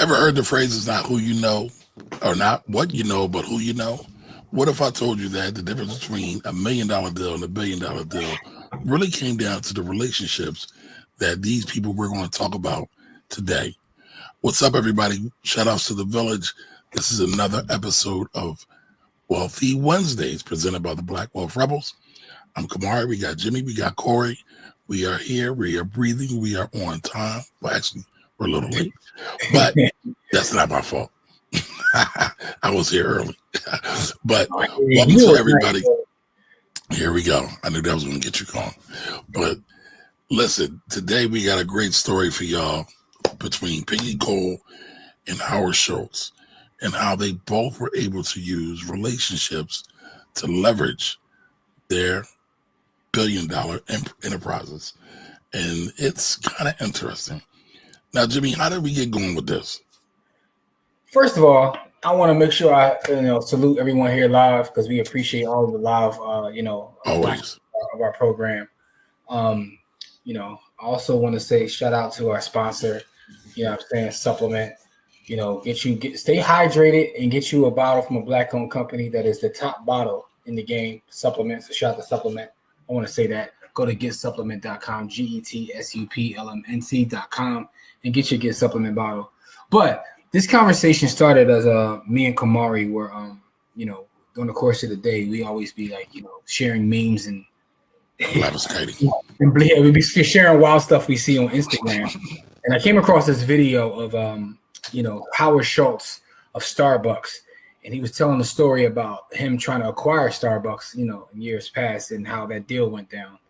Ever heard the phrase, it's not who you know or not what you know, but who you know? What if I told you that the difference between $1 million deal and $1 billion deal really came down to the relationships that these people we're going to talk about today? What's up, everybody? Shout outs to the village. This is another episode of Wealthy Wednesdays presented by the Black Wealth Rebels. I'm Kamari. We got Jimmy. We got Corey. We are here. We are breathing. We are on time. Well, actually, we're a little late, but that's not my fault. I was here early. But welcome to everybody. Here we go. I knew that was going to get you going. But listen, today we got a great story for y'all between Piggy Cole and Howard Schultz and how they both were able to use relationships to leverage their billion-dollar enterprises. And it's kind of interesting. Now, Jimmy, how did we get going with this? First of all, I want to make sure I salute everyone here live because we appreciate all of the live, always of our program. I also want to say shout out to our sponsor, Supplement. Stay hydrated and get you a bottle from a Black-owned company that is the top bottle in the game, Supplement. So shout out to Supplement. I want to say that. Go to getsupplement.com, GETSUPLMNT.com, and get your Get Supplement bottle. But this conversation started as me and Kamari were, during the course of the day, we always be sharing memes and we'd be sharing wild stuff we see on Instagram. And I came across this video of, Howard Schultz of Starbucks. And he was telling the story about him trying to acquire Starbucks, in years past and how that deal went down.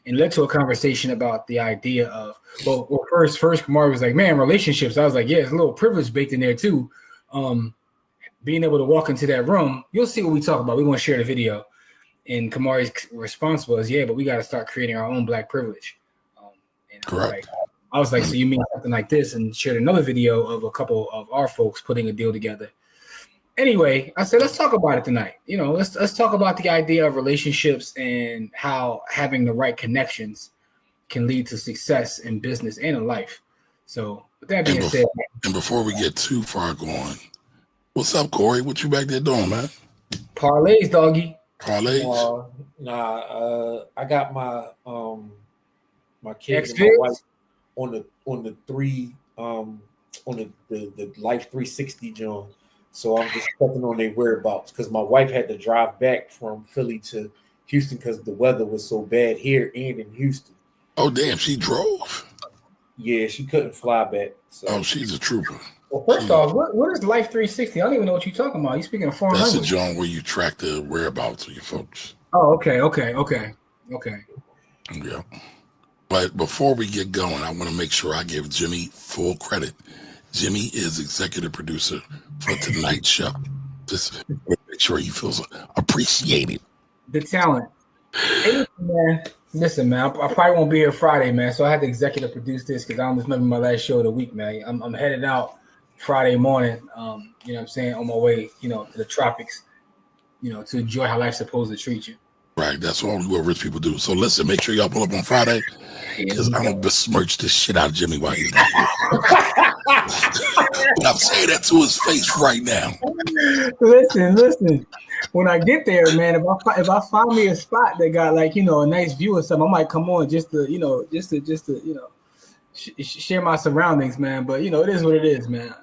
And led to a conversation about the idea of, first Kamari was like, man, relationships. I was like, yeah, there's a little privilege baked in there too. Being able to walk into that room, you'll see what we talk about. We want to share the video. And Kamari's response was, yeah, but we got to start creating our own Black privilege. Correct. I was like, so you mean something like this? And shared another video of a couple of our folks putting a deal together. Anyway, I said, let's talk about it tonight. Let's talk about the idea of relationships and how having the right connections can lead to success in business and in life. So with that being said. And before we get too far going, what's up, Corey? What you back there doing, man? Parlays, doggy. Parlays? I got my my kids and my wife on the Life 360 joint. So I'm just checking on their whereabouts because my wife had to drive back from Philly to Houston because the weather was so bad here and in Houston. Oh, damn. She drove? Yeah, she couldn't fly back. So. Oh, she's a trooper. Well, first off, what is Life 360? I don't even know what you're talking about. You speaking of foreign language. That's the joint where you track the whereabouts of your folks. Oh, okay. Yeah. But before we get going, I want to make sure I give Jimmy full credit. Jimmy is executive producer for tonight's show. Just make sure he feels appreciated. The talent. Hey, man, listen, man, I probably won't be here Friday, man. So I had to executive produce this because I almost remember my last show of the week, man. I'm headed out Friday morning. On my way, to the tropics, to enjoy how life's supposed to treat you. Right, that's all what rich people do. So listen, make sure y'all pull up on Friday because I'm gonna besmirch the shit out of Jimmy while he's not here. But I'm saying that to his face right now. Listen. When I get there, man, if I find me a spot that got a nice view or something, I might come on just to share my surroundings, man. But it is what it is, man.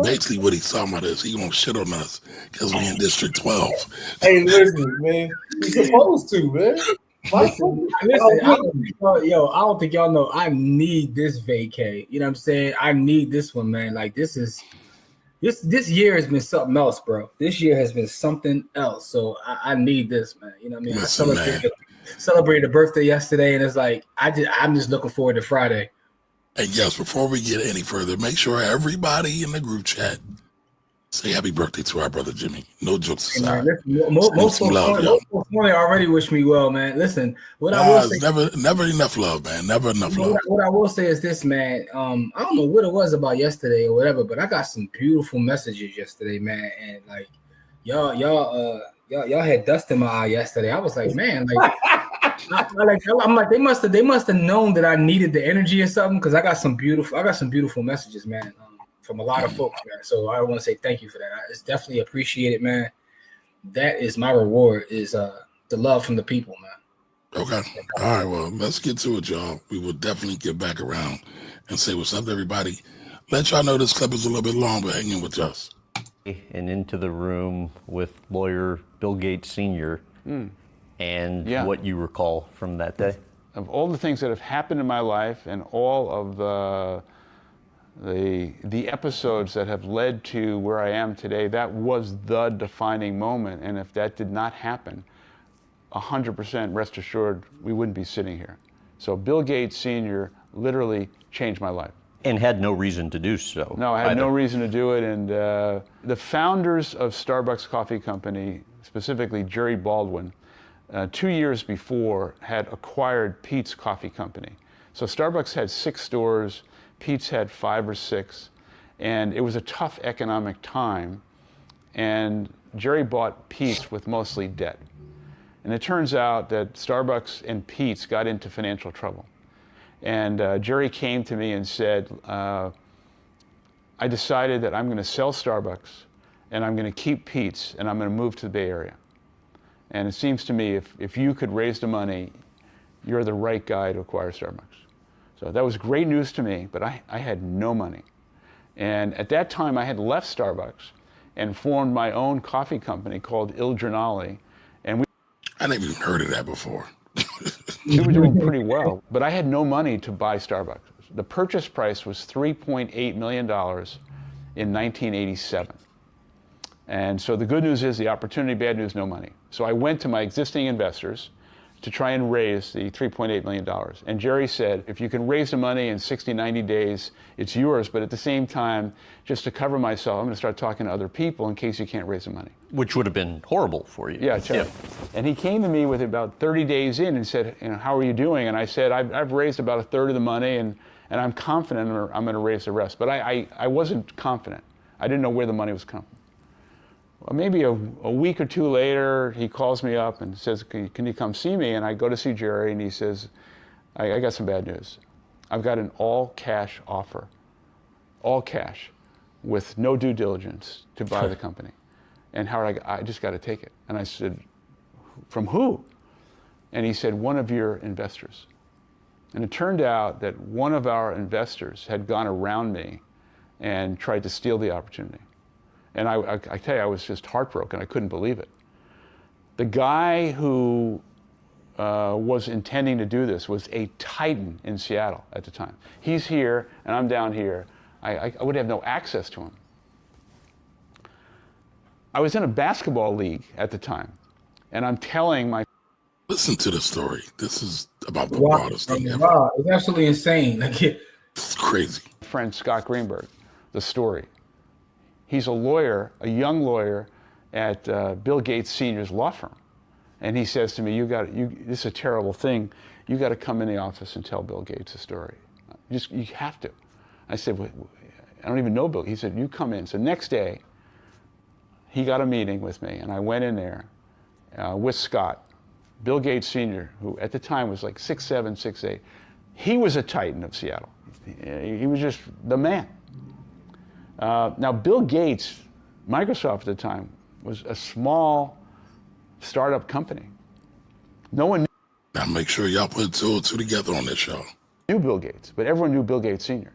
Basically what he's talking about is he gonna shit on us because we in District 12. Hey, listen, man, you're supposed to, man. Listen, I don't think y'all know I need this vacay. You know what I'm saying? I need this one, man. Like this year has been something else, bro. This year has been something else. So I need this, man. You know what I mean? Listen, I celebrated a birthday yesterday, and it's like I'm just looking forward to Friday. And yes, before we get any further, make sure everybody in the group chat say happy birthday to our brother Jimmy. No jokes aside. Most folks already wish me well, man. Listen, I will say, never enough love, man. Never enough love. What I will say is this, man. I don't know what it was about yesterday or whatever, but I got some beautiful messages yesterday, man. And y'all had dust in my eye yesterday. I was like, man, I'm like, they must have known that I needed the energy or something, because I got some beautiful messages, man, from a lot of folks, man. So I want to say thank you for that. It's definitely appreciated, man. That is my reward, is the love from the people, man. Okay. All right. Well, let's get to it, y'all. We will definitely get back around and say what's up to everybody. Let y'all know this clip is a little bit long, but hang in with us. And into the room with lawyer Bill Gates Sr. And what you recall from that day. Of all the things that have happened in my life and all of the episodes that have led to where I am today, that was the defining moment. And if that did not happen, 100% rest assured, we wouldn't be sitting here. So Bill Gates Sr. literally changed my life. And had no reason to do so. No, I had no reason to do it. And the founders of Starbucks Coffee Company, specifically Jerry Baldwin, 2 years before had acquired Peet's Coffee Company. So Starbucks had 6 stores, Peet's had 5 or 6, and it was a tough economic time. And Jerry bought Peet's with mostly debt. And it turns out that Starbucks and Peet's got into financial trouble. And Jerry came to me and said, I decided that I'm going to sell Starbucks and I'm going to keep Peet's and I'm going to move to the Bay Area. And it seems to me if you could raise the money, you're the right guy to acquire Starbucks. So that was great news to me, but I had no money. And at that time, I had left Starbucks and formed my own coffee company called Il Giornale. And I never even heard of that before. we were doing pretty well, but I had no money to buy Starbucks. The purchase price was $3.8 million in 1987. And so the good news is the opportunity, bad news, no money. So I went to my existing investors to try and raise the $3.8 million. And Jerry said, if you can raise the money in 60, 90 days, it's yours. But at the same time, just to cover myself, I'm going to start talking to other people in case you can't raise the money. Which would have been horrible for you. Yeah, terrible. And he came to me with about 30 days in and said, how are you doing? And I said, I've raised about a third of the money, and I'm confident I'm going to raise the rest. But I wasn't confident. I didn't know where the money was coming. Well, maybe a week or two later, he calls me up and says, can you come see me? And I go to see Jerry, and he says, I got some bad news. I've got an all-cash offer, all cash, with no due diligence to buy the company. And Howard, I just got to take it. And I said, from who? And he said, one of your investors. And it turned out that one of our investors had gone around me and tried to steal the opportunity. And I tell you, I was just heartbroken. I couldn't believe it. The guy who was intending to do this was a titan in Seattle at the time. He's here, and I'm down here. I would have no access to him. I was in a basketball league at the time, and I'm telling my... Listen to the story. This is about the wildest thing ever. Wow, it's absolutely insane. It's crazy. Friend Scott Greenberg, the story. He's a lawyer, a young lawyer at Bill Gates Sr.'s law firm. And he says to me, this is a terrible thing. You got to come in the office and tell Bill Gates the story. You have to. I said, I don't even know Bill. He said, you come in. So next day, he got a meeting with me, and I went in there with Scott. Bill Gates Sr., who at the time was like 6'7", 6'8". He was a titan of Seattle. He was just the man. Now, Bill Gates, Microsoft at the time, was a small startup company. No one Now make sure y'all put 2 and 2 together on this show. knew Bill Gates, but everyone knew Bill Gates Sr.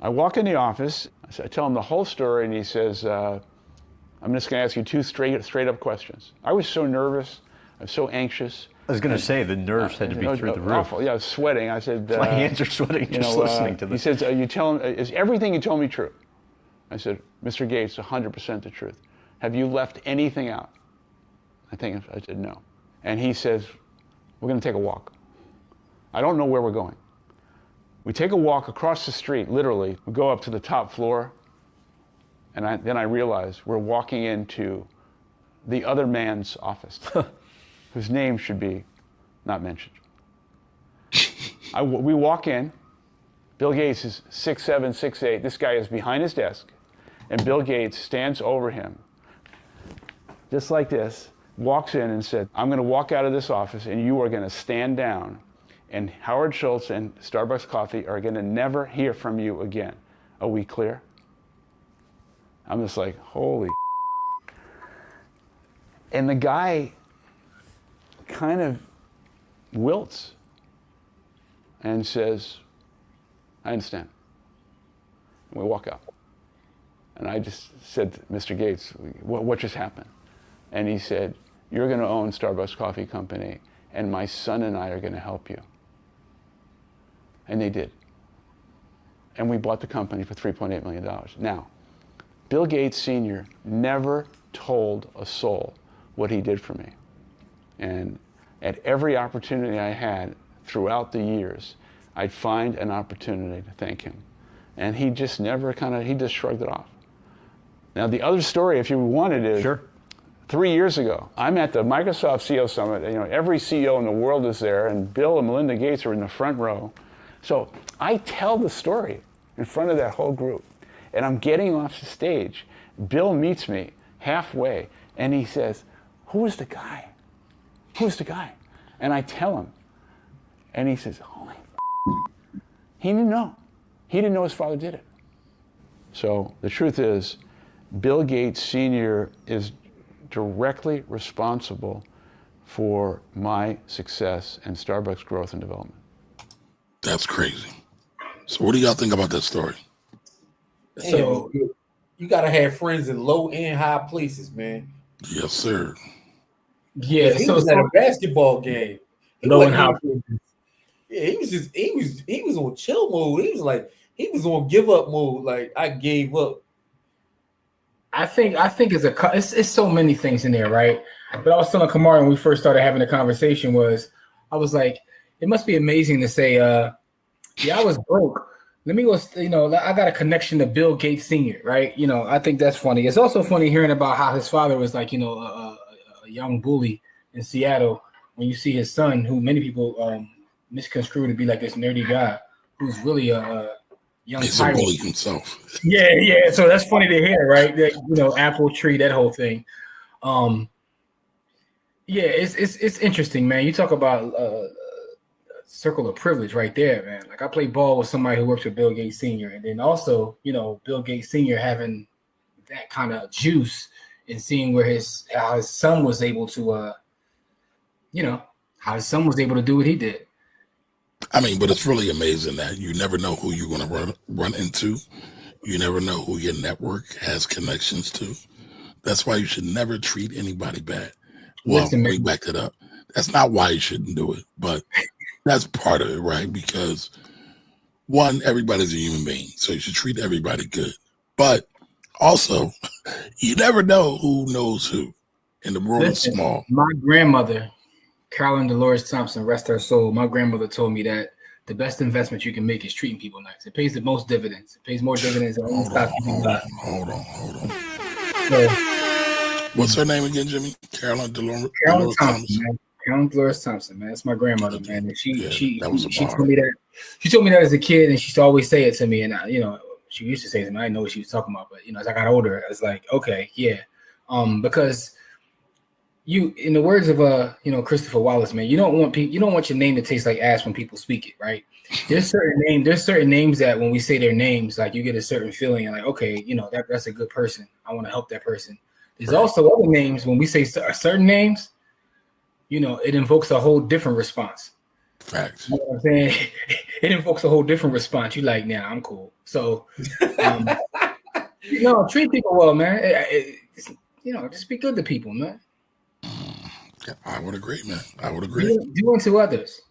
I walk in the office, I tell him the whole story, and he says, I'm just going to ask you 2 straight up questions. I was so nervous, I was so anxious. I was going to say, the nerves had to be through the roof. Awful. Yeah, I was sweating. I said, my hands are sweating just listening to this. He says, is everything you told me true? I said, Mr. Gates, 100% the truth. Have you left anything out? I said, no. And he says, we're going to take a walk. I don't know where we're going. We take a walk across the street, literally. We go up to the top floor, and then I realize we're walking into the other man's office, whose name should be not mentioned. We walk in. Bill Gates is 6'7", 6'8". This guy is behind his desk, and Bill Gates stands over him, just like this, walks in and said, I'm going to walk out of this office and you are going to stand down, and Howard Schultz and Starbucks Coffee are going to never hear from you again. Are we clear? I'm just like, holy. And the guy kind of wilts and says, I understand. And we walk out. And I just said to Mr. Gates, what just happened? And he said, you're going to own Starbucks Coffee Company, and my son and I are going to help you. And they did. And we bought the company for $3.8 million. Now, Bill Gates Sr. never told a soul what he did for me. And at every opportunity I had throughout the years, I'd find an opportunity to thank him. And he just never he just shrugged it off. Now, the other story, if you wanted, is Sure. 3 years ago, I'm at the Microsoft CEO Summit. Every CEO in the world is there, and Bill and Melinda Gates are in the front row. So I tell the story in front of that whole group, and I'm getting off the stage. Bill meets me halfway, and he says, who's the guy? Who's the guy? And I tell him, and he says, holy he didn't know. He didn't know his father did it. So the truth is, Bill Gates Sr. is directly responsible for my success and Starbucks growth and development. That's crazy. So what do y'all think about that story? So you gotta have friends in low and high places, man. Yes, sir. Yeah, He was at a basketball game. Low and high. Yeah, he was on chill mode. He was on give up mode. Like, I gave up. I think it's so many things in there, right? But I was telling Kamar when we first started having a conversation I was like, it must be amazing to say, yeah, I was broke. Let me go, I got a connection to Bill Gates Sr., right? I think that's funny. It's also funny hearing about how his father was like, a young bully in Seattle. When you see his son, who many people misconstrue to be like this nerdy guy, who's really a young He's tyrant. a bully himself. Yeah. So that's funny to hear, right? That, apple tree, that whole thing. Yeah, it's interesting, man. You talk about circle of privilege right there, man. Like, I play ball with somebody who works with Bill Gates Sr. And then also, Bill Gates Sr. having that kind of juice and seeing how his son was able to, how his son was able to do what he did. I mean, but it's really amazing that you never know who you're going to run into. You never know who your network has connections to. That's why you should never treat anybody bad. Well, we backed it up. That's not why you shouldn't do it, but that's part of it, right? Because one, everybody's a human being, so you should treat everybody good. But also, you never know who knows who, and the world is small. My grandmother, Carolyn Dolores Thompson, rest her soul, my grandmother told me that the best investment you can make is treating people nice. It pays the most dividends. It pays more dividends than any stock you can buy. Hold on. So, what's her name again, Jimmy? Carolyn Dolores Thompson. Man. Carolyn Dolores Thompson, man. That's my grandmother, man. And she told told me that. She told me that as a kid, and she used to always say it to me. And she used to say it to me. I didn't know what she was talking about, but as I got older, I was like, okay, yeah, because in the words of Christopher Wallace, man, you don't want your name to taste like ass when people speak it, right? There's certain names that when we say their names, like, you get a certain feeling, and like, okay, that's a good person. I want to help that person. There's also other names when we say certain names, it invokes a whole different response. Facts. You know what I'm saying? It invokes a whole different response. You like, nah, I'm cool. So, treat people well, man. Just be good to people, man. I would agree, man. I would agree. Do unto others.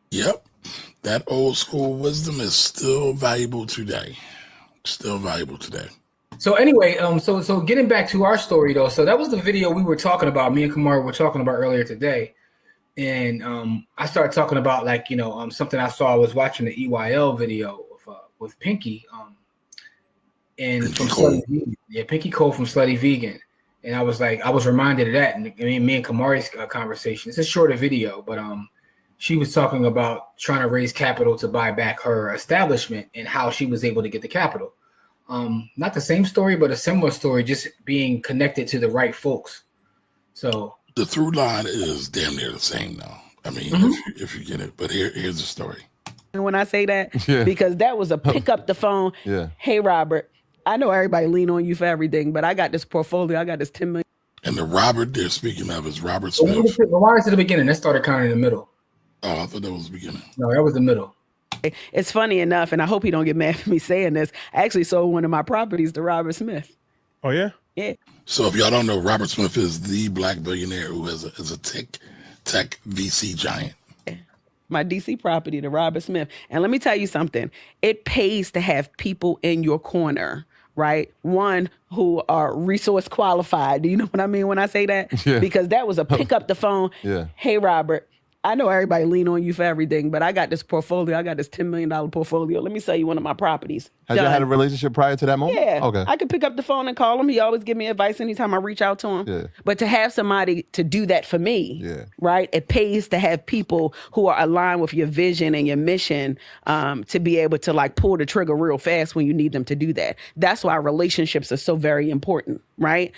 Yep. That old school wisdom is still valuable today. So anyway, so getting back to our story though, so that was the video we were talking about. Me and Kamar were talking about earlier today, and I started talking about something I saw. I was watching the EYL video with Pinky, and from Slutty Vegan. Yeah, Pinky Cole from Slutty Vegan, and I was reminded of that. And me and Kamar's conversation. It's a shorter video, but she was talking about trying to raise capital to buy back her establishment and how she was able to get the capital. Not the same story, but a similar story, just being connected to the right folks. So the through line is damn near the same now. I mean, if you get it. But here's the story. When I say that, because that was a pick up the phone. Yeah. Hey, Robert, I know everybody lean on you for everything, but I got this portfolio. I got this 10 million. And the Robert they're speaking of is Robert Smith. Why is it the beginning? That started kind of in the middle. Oh, I thought that was the beginning. No, that was the middle. It's funny enough, and I hope he don't get mad at me saying this. I actually sold one of my properties to Robert Smith. Oh, yeah? Yeah. So if y'all don't know, Robert Smith is the black billionaire who is a tech VC giant. My DC property to Robert Smith. And let me tell you something. It pays to have people in your corner, right? One, who are resource qualified. Do you know what I mean when I say that? Yeah. Because that was a pick up the phone. Yeah. Hey, Robert, I know everybody lean on you for everything, but I got this portfolio. I got this $10 million portfolio. Let me sell you one of my properties. Had you had a relationship prior to that moment? Yeah. Okay. I could pick up the phone and call him. He always give me advice anytime I reach out to him. Yeah. But to have somebody to do that for me, Yeah. right? It pays to have people who are aligned with your vision and your mission to be able to like pull the trigger real fast when you need them to do that. That's why relationships are so very important, right?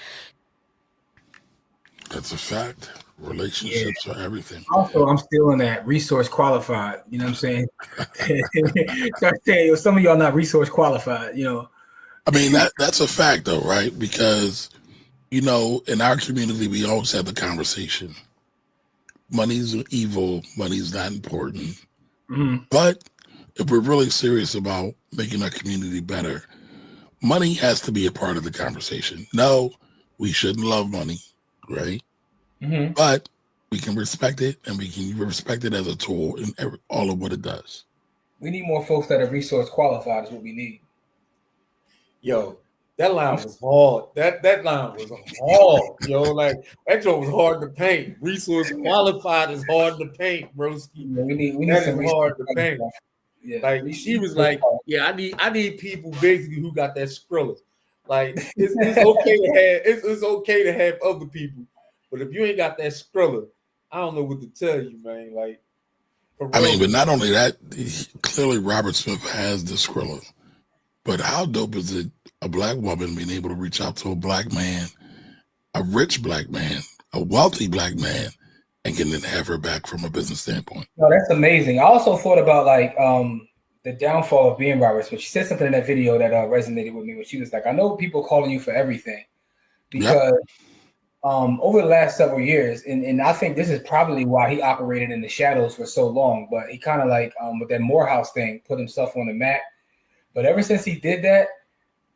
That's a fact. Relationships are everything. Also, I'm still in that resource qualified. You know what I'm saying? So I say, some of y'all not resource qualified. You know. I mean, that's a fact, though, right? Because, you know, in our community, we always have the conversation. Money's evil. Money's not important. But if we're really serious about making our community better, money has to be a part of the conversation. No, we shouldn't love money, right? But we can respect it, and we can respect it as a tool in all of what it does. We need more folks that are resource qualified is what we need. Yo, that line was hard. That line was hard. Yo, like that joke was hard to paint. Resource qualified is hard to paint, broski. Yeah, we need That some is hard to paint. Yeah. Like she was like, yeah, I need people basically who got that Skrilla. Like it's okay to have it's okay to have other people, but if you ain't got that Skrilla, I don't know what to tell you, man. Like, I mean, but not only that, clearly Robert Smith has the Skrilla. But how dope is it, a black woman being able to reach out to a black man, a rich black man, a wealthy black man, and can then have her back from a business standpoint? No, that's amazing. I also thought about like the downfall of being Robert Smith. She said something in that video that resonated with me when she was like, I know people calling you for everything because over the last several years, and I think this is probably why he operated in the shadows for so long, but he kind of like with that Morehouse thing, put himself on the map. But ever since he did that,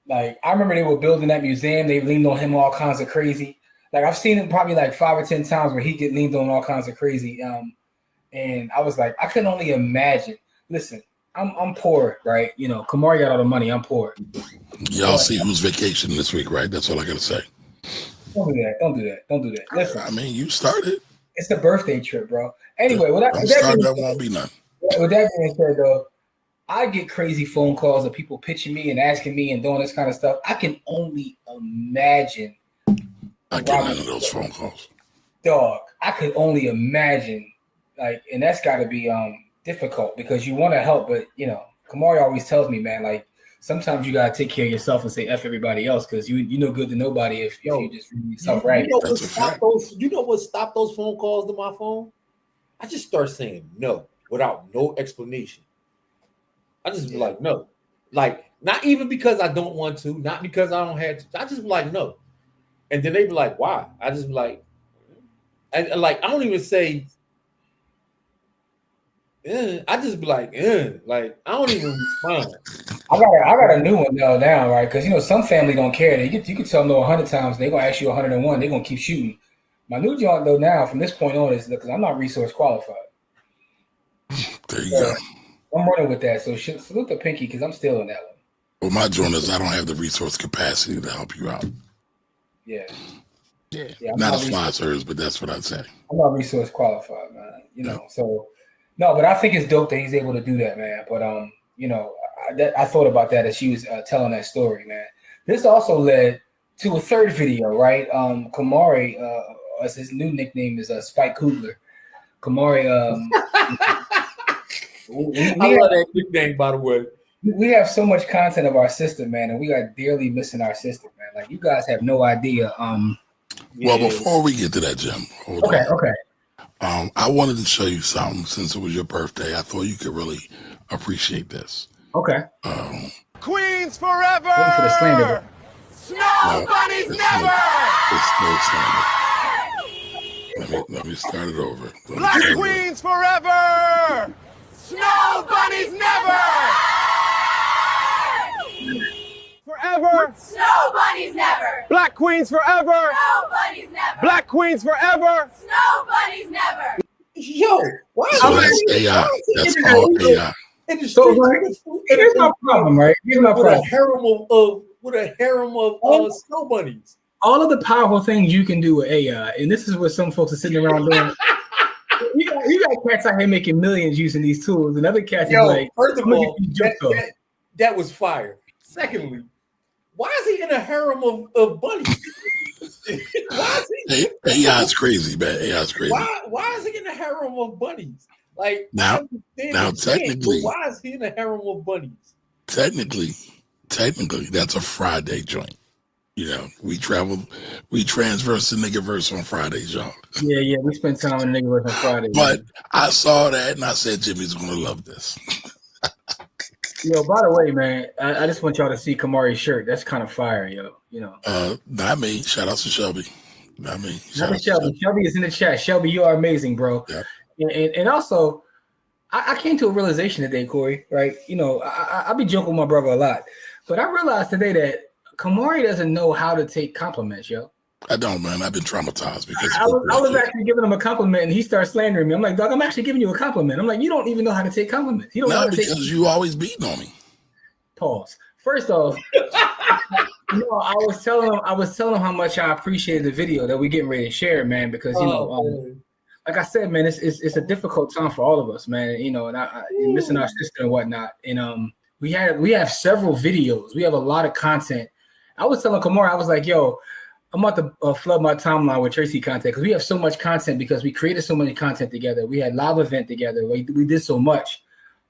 like I remember they were building that museum, they leaned on him all kinds of crazy. Like I've seen him probably like 5 or 10 times where he get leaned on all kinds of crazy. And I was like, I can only imagine. Listen, I'm poor, right? You know, Kamari got all the money. I'm poor. Y'all see who's vacationing this week, right? That's all I gotta say. Don't do that. Don't do that. Don't do that. Listen, I mean, you started. it's a birthday trip, bro. Anyway, with that Won't be none. being said, though, I get crazy phone calls of people pitching me and asking me and doing this kind of stuff. I can only imagine. I get none of those phone calls. Dog, I could only imagine, like, and that's got to be difficult because you want to help, but you know, Kamari always tells me, man, like sometimes you gotta take care of yourself and say F everybody else because you no good to nobody if you just read yourself right. You know what stopped those phone calls to my phone? I just start saying no without no explanation. I just be like no, like not even because I don't want to, not because I don't have to. I just be like no, and then they be like, why? I just be like, and like I don't even say. I just be like I don't even respond. I got a new one now, right? Because you know some family don't care. You can tell them no 100 times, they're gonna ask you 101. They're gonna keep shooting. My new joint though now from this point on is because I'm not resource qualified. There you go. I'm running with that. So salute the pinky because I'm still in that one. Well, my joint is I don't have the resource capacity to help you out. Yeah. Not as far as hers, but that's what I'd say. I'm not resource qualified, man. You know, so no, but I think it's dope that he's able to do that, man. But you know, I thought about that as she was telling that story, man. This also led to a third video, right? Kamari, as his new nickname is Spike Kugler. Kamari, I love that nickname, by the way. We have so much content of our sister, man, and we are dearly missing our sister, man. Like you guys have no idea Well, before we get to that, Jim, hold on. Okay. I wanted to show you something since it was your birthday. I thought you could really appreciate this. Okay. Queens forever! Waiting for the slander. Snow bunnies never! It's no slander. Let me start it over. Black queens forever! Snow bunnies never! Forever! Snow bunnies never! Black queens forever! Snow bunnies never! Black queens forever! Snow bunnies never! Yo, why? So that's AI. That's called AI. So here's my problem, right? Here's my problem. With a harem of snow bunnies. All of the powerful things you can do with AI, and this is what some folks are sitting around doing. You got cats out here making millions using these tools, and other cats are like, first of all, that was fire. Secondly, why is he in a harem of bunnies? Why is he? AI is crazy, man. AI is crazy. Why is he in a harem of bunnies? Like now technically, why is he in a harem of bunnies? Technically, that's a Friday joint. You know, we transverse the niggaverse on Fridays, y'all. Yeah, we spend time in the niggaverse on Fridays. But I saw that and I said, Jimmy's gonna love this. Yo, by the way, man, I just want y'all to see Kamari's shirt. That's kind of fire, yo. You know. Not me. Shout out to Shelby. Not me. Shelby. Shelby is in the chat. Shelby, you are amazing, bro. Yeah. And also, I came to a realization today, Corey. Right? You know, I be joking with my brother a lot, but I realized today that Kamari doesn't know how to take compliments, yo. I don't, man. I've been traumatized because I was actually giving him a compliment and he started slandering me. I'm like, dog, I'm actually giving you a compliment. I'm like, you don't even know how to take compliments. You don't know how to because you always beating on me. Pause. First off, I was telling him how much I appreciated the video that we're getting ready to share, man, because like I said, man, it's a difficult time for all of us, man. You know, and I missing our sister and whatnot. And we have several videos. We have a lot of content. I was telling Kamara, I was like, yo, I'm about to flood my timeline with Tracy content because we have so much content because we created so much content together. We had live event together. We did so much.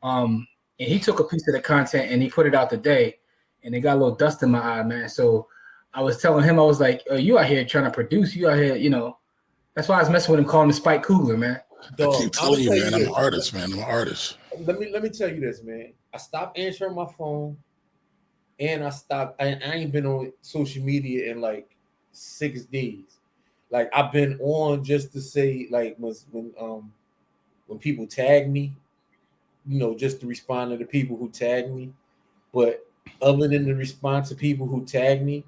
And he took a piece of the content and he put it out today and it got a little dust in my eye, man. So I was telling him, I was like, you out here trying to produce, you out here, you know. That's why I was messing with him, calling him Spike Kugler, man. I keep telling you, man, I'm an artist, man. I'm an artist. Let me tell you this, man. I stopped answering my phone and I ain't been on social media in like 6 days. Like I've been on just to say, like when people tag me, you know, just to respond to the people who tag me. But other than the response to people who tag me,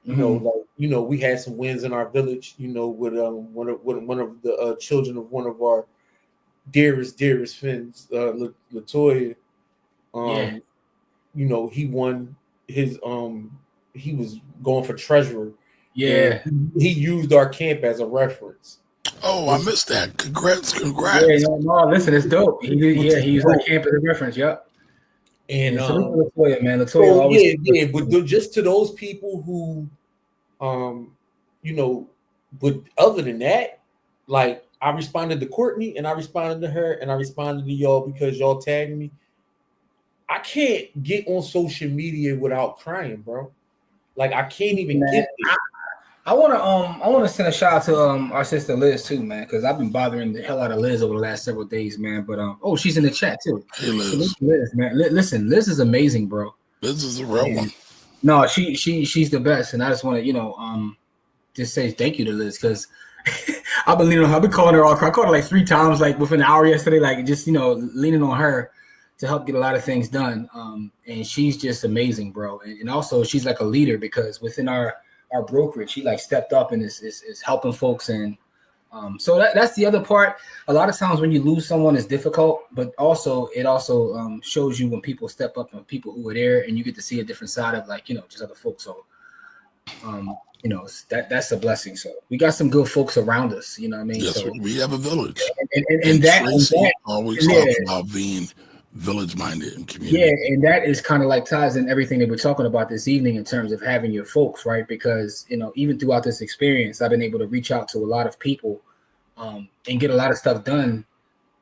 you know, like, you know, we had some wins in our village, you know, with one of the children of one of our dearest friends, Latoya. You know, he won his he was going for treasurer. Yeah, he used our camp as a reference. Oh, I missed that. Congrats. Yeah, no, listen, it's dope. He used our camp as a reference. Yep. And Latoya, man, Latoya. But just to those people who, you know, but other than that, like I responded to Courtney and I responded to her and I responded to y'all because y'all tagged me. I can't get on social media without crying, bro. Like I can't even get there. I want to send a shout out to our sister Liz too, man, because I've been bothering the hell out of Liz over the last several days, man. But she's in the chat too. Hey, Liz. Liz, man. Listen, Liz is amazing, bro. Liz is a real one. No, she's the best, and I just want to just say thank you to Liz because I've been calling her all. I called her like 3 times, like within an hour yesterday, like just leaning on her to help get a lot of things done. And she's just amazing, bro. And also she's like a leader because within our brokerage, she like stepped up and is helping folks. And so that's the other part. A lot of times when you lose someone, it's difficult, but it also shows you when people step up and people who are there, and you get to see a different side of just other folks. So that's a blessing. So we got some good folks around us. You know what I mean? Yes, so, we have a village. And that always talks about being village minded and community. Yeah, and that is kind of like ties in everything that we're talking about this evening in terms of having your folks, right? Because even throughout this experience, I've been able to reach out to a lot of people and get a lot of stuff done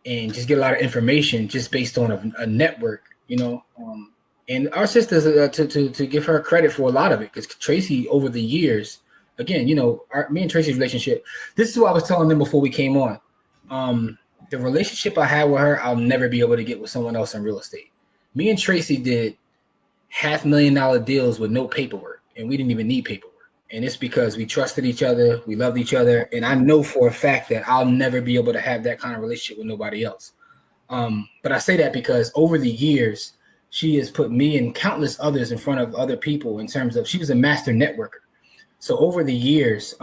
and just get a lot of information just based on a network, and our sisters to give her credit for a lot of it, because Tracy over the years again, you know, me and Tracy's relationship. This is what I was telling them before we came on. The relationship I had with her, I'll never be able to get with someone else in real estate. Me and Tracy did $500,000 deals with no paperwork, and we didn't even need paperwork. And it's because we trusted each other, we loved each other, and I know for a fact that I'll never be able to have that kind of relationship with nobody else. But I say that because over the years, she has put me and countless others in front of other people in terms of she was a master networker. So over the years,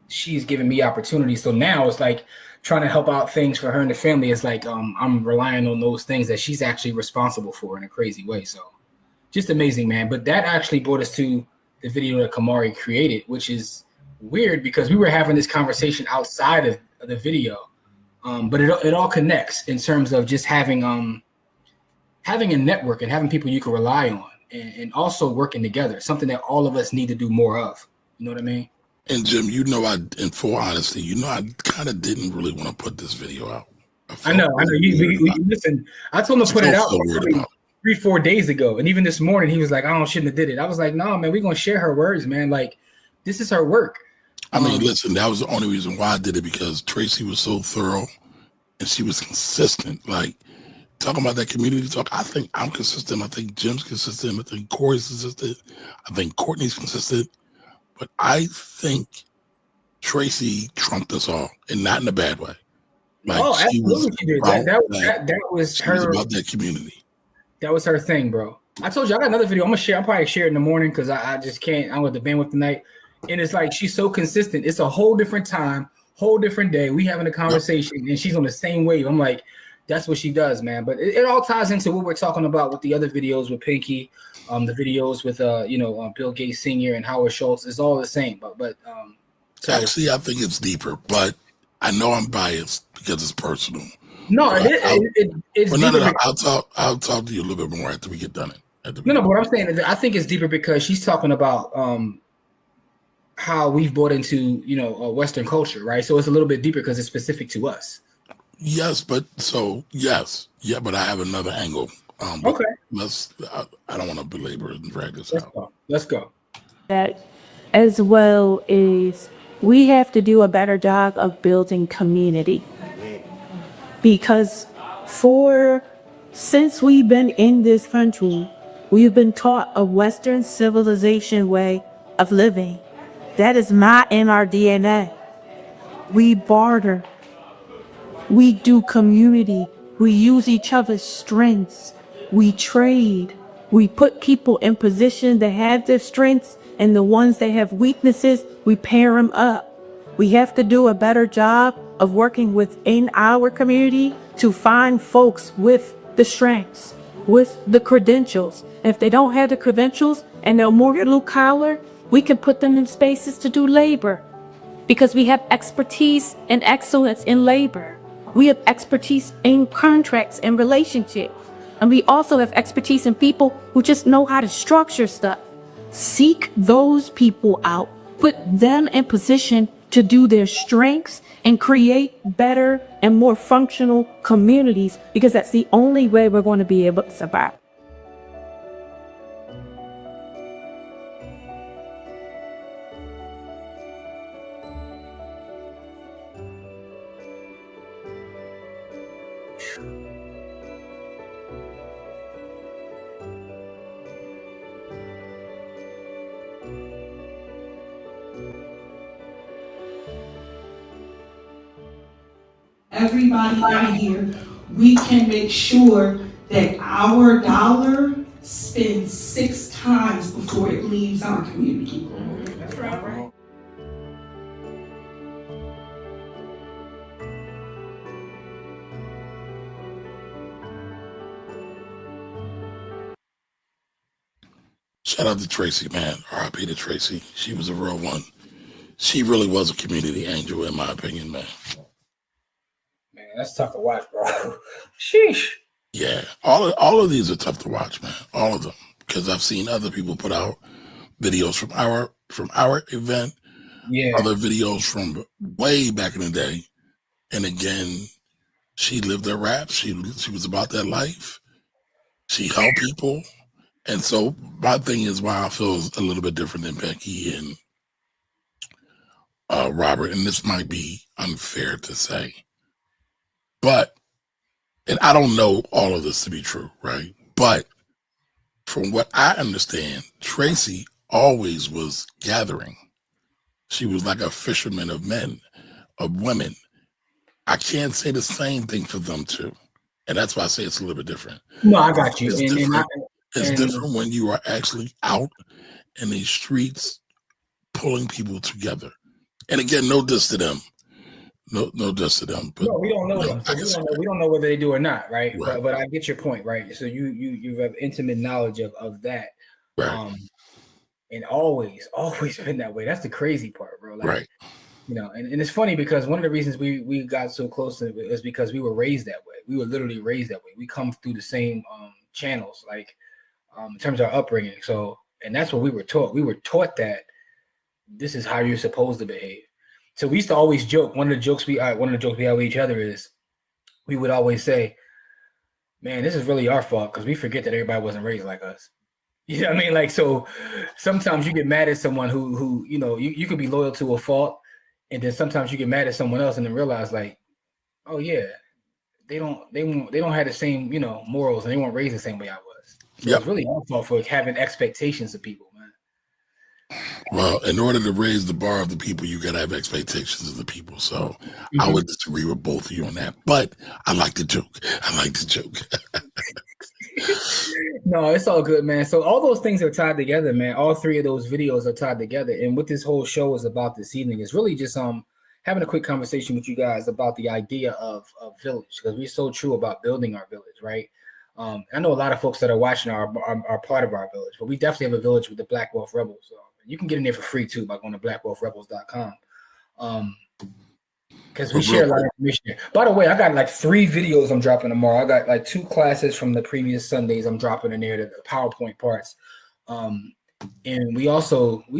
she's given me opportunities. So now it's like trying to help out things for her and the family. It's like I'm relying on those things that she's actually responsible for in a crazy way. So just amazing, man. But that actually brought us to the video that Kamari created, which is weird because we were having this conversation outside of the video. But it all connects in terms of just having a network and having people you can rely on and also working together, something that all of us need to do more of. You know what I mean? And Jim, you know, in full honesty, you know, I kind of didn't really want to put this video out. I know. Listen, I told him to put it out 3-4 days ago. And even this morning, he was like, I shouldn't have did it. I was like, no, man, we're going to share her words, man. Like, this is her work. I mean, listen, that was the only reason why I did it, because Tracy was so thorough and she was consistent. Like, talking about that community talk, I think I'm consistent. I think Jim's consistent. I think Corey's consistent. I think Courtney's consistent. But I think Tracy trumped us all, and not in a bad way. Like, absolutely she did. That was her. She was about that community. That was her thing, bro. I told you I got another video. I'm gonna share. I'll probably share it in the morning because I just can't. I'm with the bandwidth tonight, and it's like she's so consistent. It's a whole different time, whole different day. We having a conversation, and she's on the same wave. I'm like, that's what she does, man. But it all ties into what we're talking about with the other videos with Pinky, the videos with Bill Gates Sr. and Howard Schultz. It's all the same. But actually, I think it's deeper. But I know I'm biased because it's personal. No, it's but deeper. No. I'll talk to you a little bit more after we get done. No, but what I'm saying is I think it's deeper because she's talking about how we've bought into Western culture, right? So it's a little bit deeper because it's specific to us. Yes, but but I have another angle. Okay. I don't want to belabor it and drag this out. Let's go. That as well is we have to do a better job of building community. Because since we've been in this country, we've been taught a Western civilization way of living. That is not in our DNA. We barter. We do community. We use each other's strengths. We trade. We put people in position that have their strengths, and the ones that have weaknesses, we pair them up. We have to do a better job of working within our community to find folks with the strengths, with the credentials. If they don't have the credentials and they're more blue collar, we can put them in spaces to do labor because we have expertise and excellence in labor. We have expertise in contracts and relationships. And we also have expertise in people who just know how to structure stuff. Seek those people out, put them in position to do their strengths and create better and more functional communities, because that's the only way we're going to be able to survive. Everybody out here, we can make sure that our dollar spends 6 times before it leaves our community. That's right. Shout out to Tracy, man. R.I.P. to Tracy. She was a real one. She really was a community angel, in my opinion, man. That's tough to watch, bro. Sheesh. Yeah, all of these are tough to watch, man. All of them, because I've seen other people put out videos from our event, other videos from way back in the day, and again, she lived her rap. She was about that life. She helped people, and so my thing is why I feel a little bit different than Becky and Robert, and this might be unfair to say, but, and I don't know all of this to be true, right? But from what I understand, Tracy always was gathering. She was like a fisherman of men, of women. I can't say the same thing for them too. And that's why I say it's a little bit different. No, I got you. It's different when you are actually out in these streets pulling people together. And again, no diss to them. No diss to them. But, no, we don't know them. So we don't know whether they do or not, right? Right. But I get your point, right? So you have intimate knowledge of that. Right. And always been that way. That's the crazy part, bro. Like, right. You know, and it's funny because one of the reasons we got so close is because we were raised that way. We were literally raised that way. We come through the same channels, like in terms of our upbringing. So, and that's what we were taught. We were taught that this is how you're supposed to behave. So we used to always joke. One of the jokes we have with each other is we would always say, "Man, this is really our fault," because we forget that everybody wasn't raised like us. You know what I mean? Like, so sometimes you get mad at someone who you know, you could be loyal to a fault, and then sometimes you get mad at someone else and then realize, like, oh yeah, they don't have the same, you know, morals, and they weren't raised the same way I was. So It's really our fault for having expectations of people, man. Well, in order to raise the bar of the people, you gotta have expectations of the people. So I would disagree with both of you on that. But I like the joke. No, it's all good, man. So all those things are tied together, man. All three of those videos are tied together. And what this whole show is about this evening is really just having a quick conversation with you guys about the idea of village, because we're so true about building our village, right? I know a lot of folks that are watching are part of our village, but we definitely have a village with the Black Wealth Rebels. So you can get in there for free too by going to blackwealthrebels.com. Because we share a lot of information here. By the way, I got like 3 videos I'm dropping tomorrow. I got like 2 classes from the previous Sundays I'm dropping in there, the PowerPoint parts. And we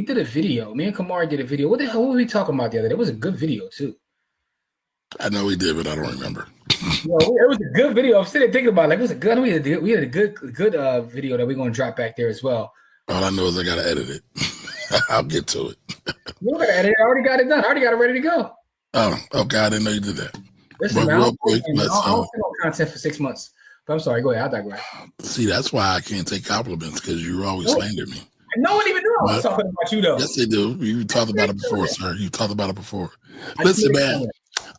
did a video. Me and Kamar did a video. What the hell were we talking about the other day? It was a good video too. I know we did, but I don't remember. It was a good video. I'm sitting there thinking about it. Like, it was a good. We had a good video that we're going to drop back there as well. All I know is I got to edit it. I'll get to it. You don't got to edit it. I already got it done. I already got it ready to go. Oh, okay. I didn't know you did that. Listen, man, real quick, I'll sit on content for 6 months. But I'm sorry. Go ahead. I'll digress. See, that's why I can't take compliments, because you always slander me. No one even knew I was talking about you, though. Yes, they do. You talked about it before, sir. You talked about it before. Listen, man,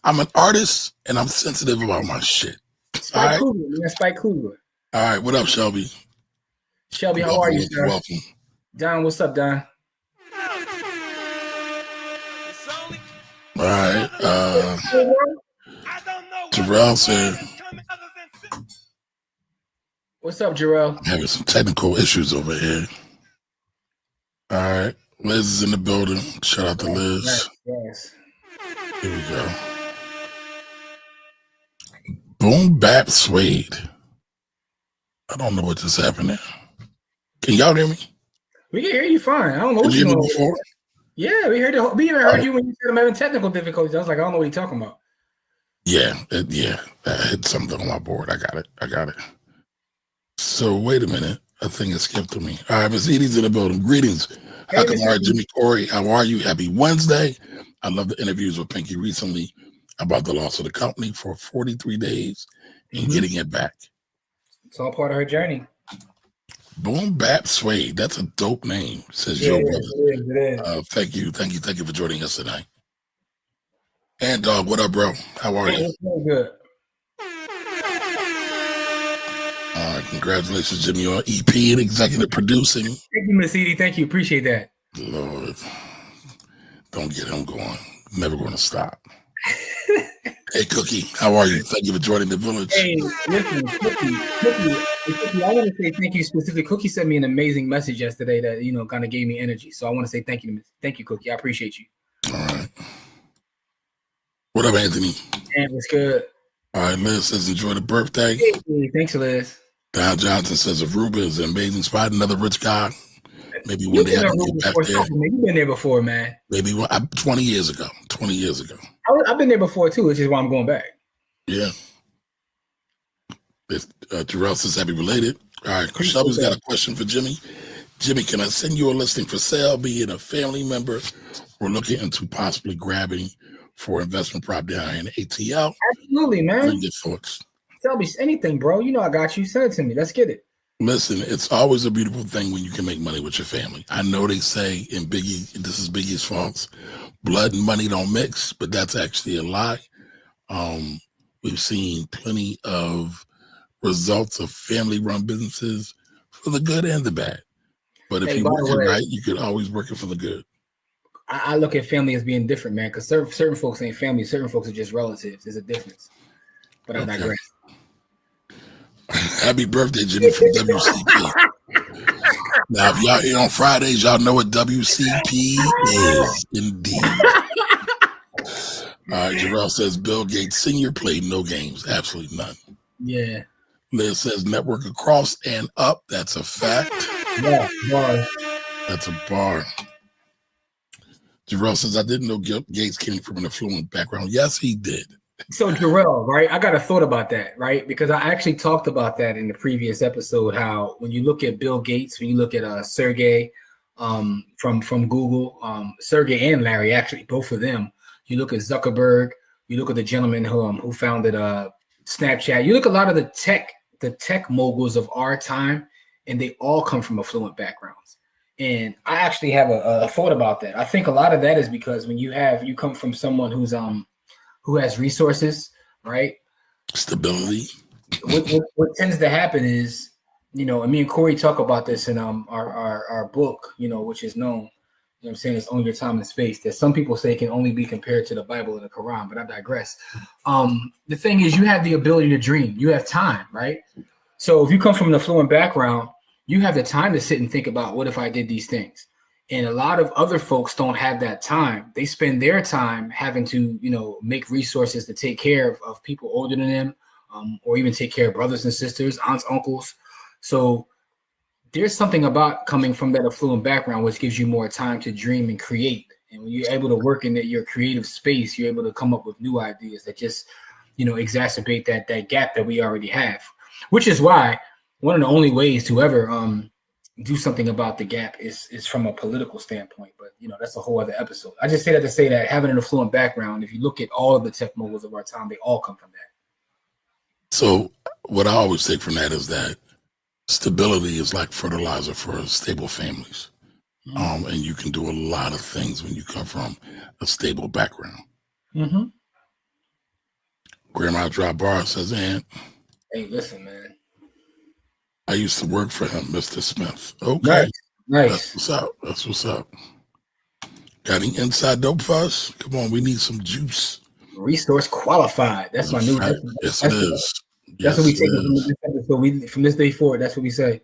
I'm an artist, and I'm sensitive about my shit. Spike Cougar, man. Spike Cougar. All right. What up, Shelby? Shelby, how are you, sir? Welcome. Don, what's up, Don? All right. Jarrell said, what's up, Jarrell? Having some technical issues over here. All right. Liz is in the building. Shout out to Liz. Yes. Here we go. Boom Bap Suede. I don't know what just happened there. Can y'all hear me? We can hear you fine. I don't know what you're doing before. Yeah, we heard you when you said I'm having technical difficulties. I was like, I don't know what you're talking about. Yeah. I hit something on my board. I got it. So wait a minute. I think it skipped to me. All right, Miss Edie's in the building. Greetings. Hey, Jimmy Corey. How are you? Happy Wednesday. I love the interviews with Pinky recently about the loss of the company for 43 days and getting it back. It's all part of her journey. Boom Bap Suede. That's a dope name, says Joe Brother. It is. Thank you for joining us tonight. And Dog, what up, bro? How are you? Very good. Congratulations, Jimmy, on EP and executive producing. Thank you, Miss Edie. Thank you. Appreciate that. Lord, don't get him going. Never going to stop. Hey, Cookie, how are you? Thank you for joining the village. Hey, listen, Cookie, I want to say thank you specifically. Cookie sent me an amazing message yesterday that, you know, kind of gave me energy. So I want to say thank you. Thank you, Cookie. I appreciate you. All right. What up, Anthony? And it's good. All right, Liz says enjoy the birthday. Hey, thanks, Liz. Don Johnson says Aruba is an amazing spot. Another rich guy. Maybe one day I can get back there. You've been there before, man. Maybe 20 years ago. 20 years ago. I've been there before too, which is why I'm going back. Yeah. Jarrell says happy related. All right, Shelby's got a question for Jimmy. Jimmy, can I send you a listing for sale? Being a family member, we're looking into possibly grabbing for investment property down in ATL. Absolutely, man. What are your thoughts? Tell me anything, bro. You know I got you. Send it to me. Let's get it. Listen, it's always a beautiful thing when you can make money with your family. I know they say in Biggie, this is Biggie's faults, blood and money don't mix, but that's actually a lie. We've seen plenty of results of family-run businesses for the good and the bad. But if you work it right, you could always work it for the good. I look at family as being different, man, because certain folks ain't family. Certain folks are just relatives. There's a difference. But I digress. Happy birthday, Jimmy, from WCP. Now, if y'all here on Fridays, y'all know what WCP is, indeed. All right, Jarrell says Bill Gates Sr. played no games, absolutely none. Yeah. Liz says network across and up. That's a fact. Yeah, bar. That's a bar. Jarrell says I didn't know Gates came from an affluent background. Yes, he did. So Jarrell, right? I got a thought about that, right? Because I actually talked about that in the previous episode. How when you look at Bill Gates, when you look at Sergey from Google, Sergey and Larry, actually both of them. You look at Zuckerberg. You look at the gentleman who founded Snapchat. You look at a lot of the tech moguls of our time, and they all come from affluent backgrounds. And I actually have a thought about that. I think a lot of that is because when you come from someone who has resources, right? Stability. What tends to happen is, and me and Corey talk about this in our book, which is known, what I'm saying, it's Own Your Time and Space, that some people say can only be compared to the Bible and the Quran, but I digress. The thing is, you have the ability to dream. You have time, right? So if you come from an affluent background, you have the time to sit and think about, what if I did these things? And a lot of other folks don't have that time. They spend their time having to, make resources to take care of people older than them, or even take care of brothers and sisters, aunts, uncles. So there's something about coming from that affluent background which gives you more time to dream and create. And when you're able to work in your creative space, you're able to come up with new ideas that just, exacerbate that gap that we already have. Which is why one of the only ways to ever do something about the gap is from a political standpoint. But, that's a whole other episode. I just say that to say that having an affluent background, if you look at all of the tech moguls of our time, they all come from that. So what I always take from that is that stability is like fertilizer for stable families. And you can do a lot of things when you come from a stable background. Mm-hmm. Grandma Drop Bar says, Aunt, hey, listen, man. I used to work for him, Mr. Smith. Okay. Nice. That's what's up. Got any inside dope for us? Come on, we need some juice. Resource qualified. That's my new. Yes, it is. That's what we take from this episode. From this day forward, that's what we say.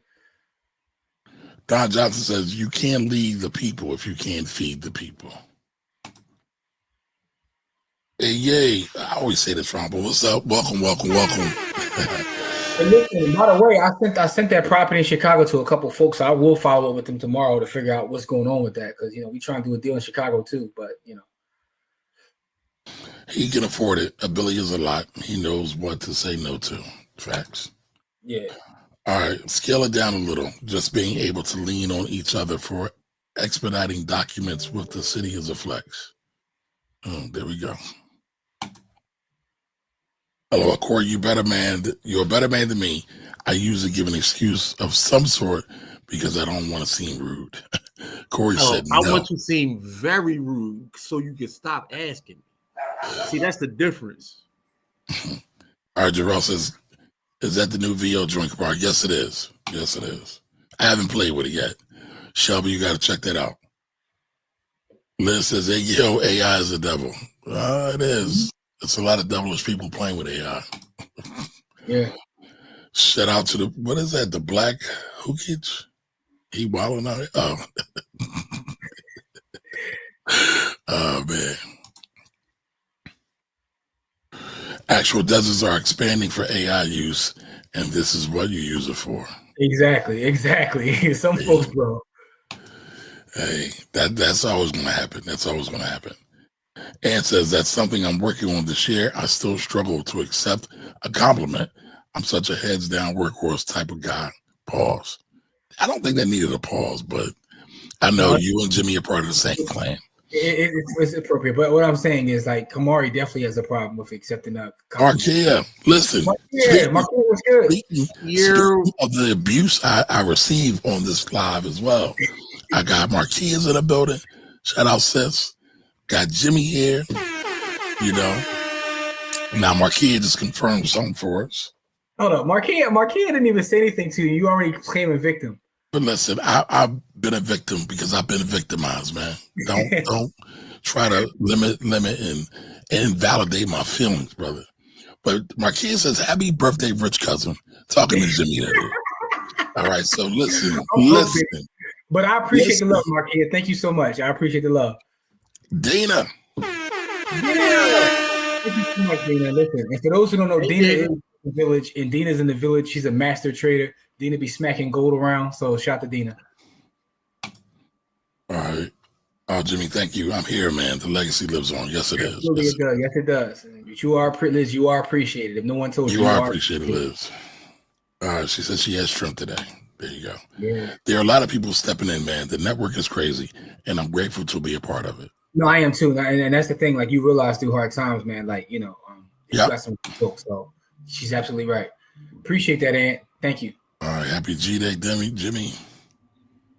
Don Johnson says, you can't lead the people if you can't feed the people. Hey, yay. I always say this wrong, but what's up? Welcome. And listen, by the way, I sent that property in Chicago to a couple of folks. I will follow up with them tomorrow to figure out what's going on with that, because we try and do a deal in Chicago too. But he can afford it. $1 billion is a lot. He knows what to say no to. Facts. Yeah. All right, scale it down a little. Just being able to lean on each other for expediting documents with the city is a flex. Oh, there we go. Hello, Corey, you're a better man than me. I usually give an excuse of some sort because I don't want to seem rude. Corey said no. I want you to seem very rude so you can stop asking me. See, that's the difference. All right, Jarrell says, is that the new VO drink bar? Yes, it is. Yes, it is. I haven't played with it yet. Shelby, you got to check that out. Liz says, hey, yo, AI is the devil. It is. It's a lot of devilish people playing with AI. Yeah. Shout out to what is that? The Black Hookage? He wilding out here? Oh. Oh, man. Actual deserts are expanding for AI use, and this is what you use it for. Exactly. Some folks, bro. Hey, that's always going to happen. Ann says, that's something I'm working on this year. I still struggle to accept a compliment. I'm such a heads down workhorse type of guy. Pause. I don't think that needed a pause, but I know you and Jimmy are part of the same clan. It's appropriate, but what I'm saying is like Kamari definitely has a problem with accepting a Markia, listen. Markia was good. Speaking of the abuse I receive on this live as well, I got Markia's in the building. Shout out, sis. Got Jimmy here. You know. Now Markia just confirmed something for us. Hold up, Markia didn't even say anything to you. You already claim a victim. But listen, I've been a victim because I've been victimized, man. Don't try to limit and invalidate my feelings, brother. But Marquis says, "Happy birthday, rich cousin." Talking to Jimmy there. All right, so listen. But I appreciate the love, Marquis. Thank you so much. I appreciate the love. Dana. Thank you so much, Dina. Listen, and for those who don't know, Dina is in the village, and Dina's in the village. She's a master trader. Dina be smacking gold around, so shout to Dina. All right. Oh, Jimmy, thank you. I'm here, man. The legacy lives on. Yes, it is. Absolutely, it does. Yes, it does. But you are privileged. You are appreciated. If no one told you, you are appreciated, Liz. All right. She said she has shrimp today. There you go. Yeah. There are a lot of people stepping in, man. The network is crazy, and I'm grateful to be a part of it. No, I am too. And that's the thing. Like, you realize through hard times, man, like, you know, you got some folks. So she's absolutely right. Appreciate that, Aunt. Thank you. All right. Happy G-Day, Jimmy.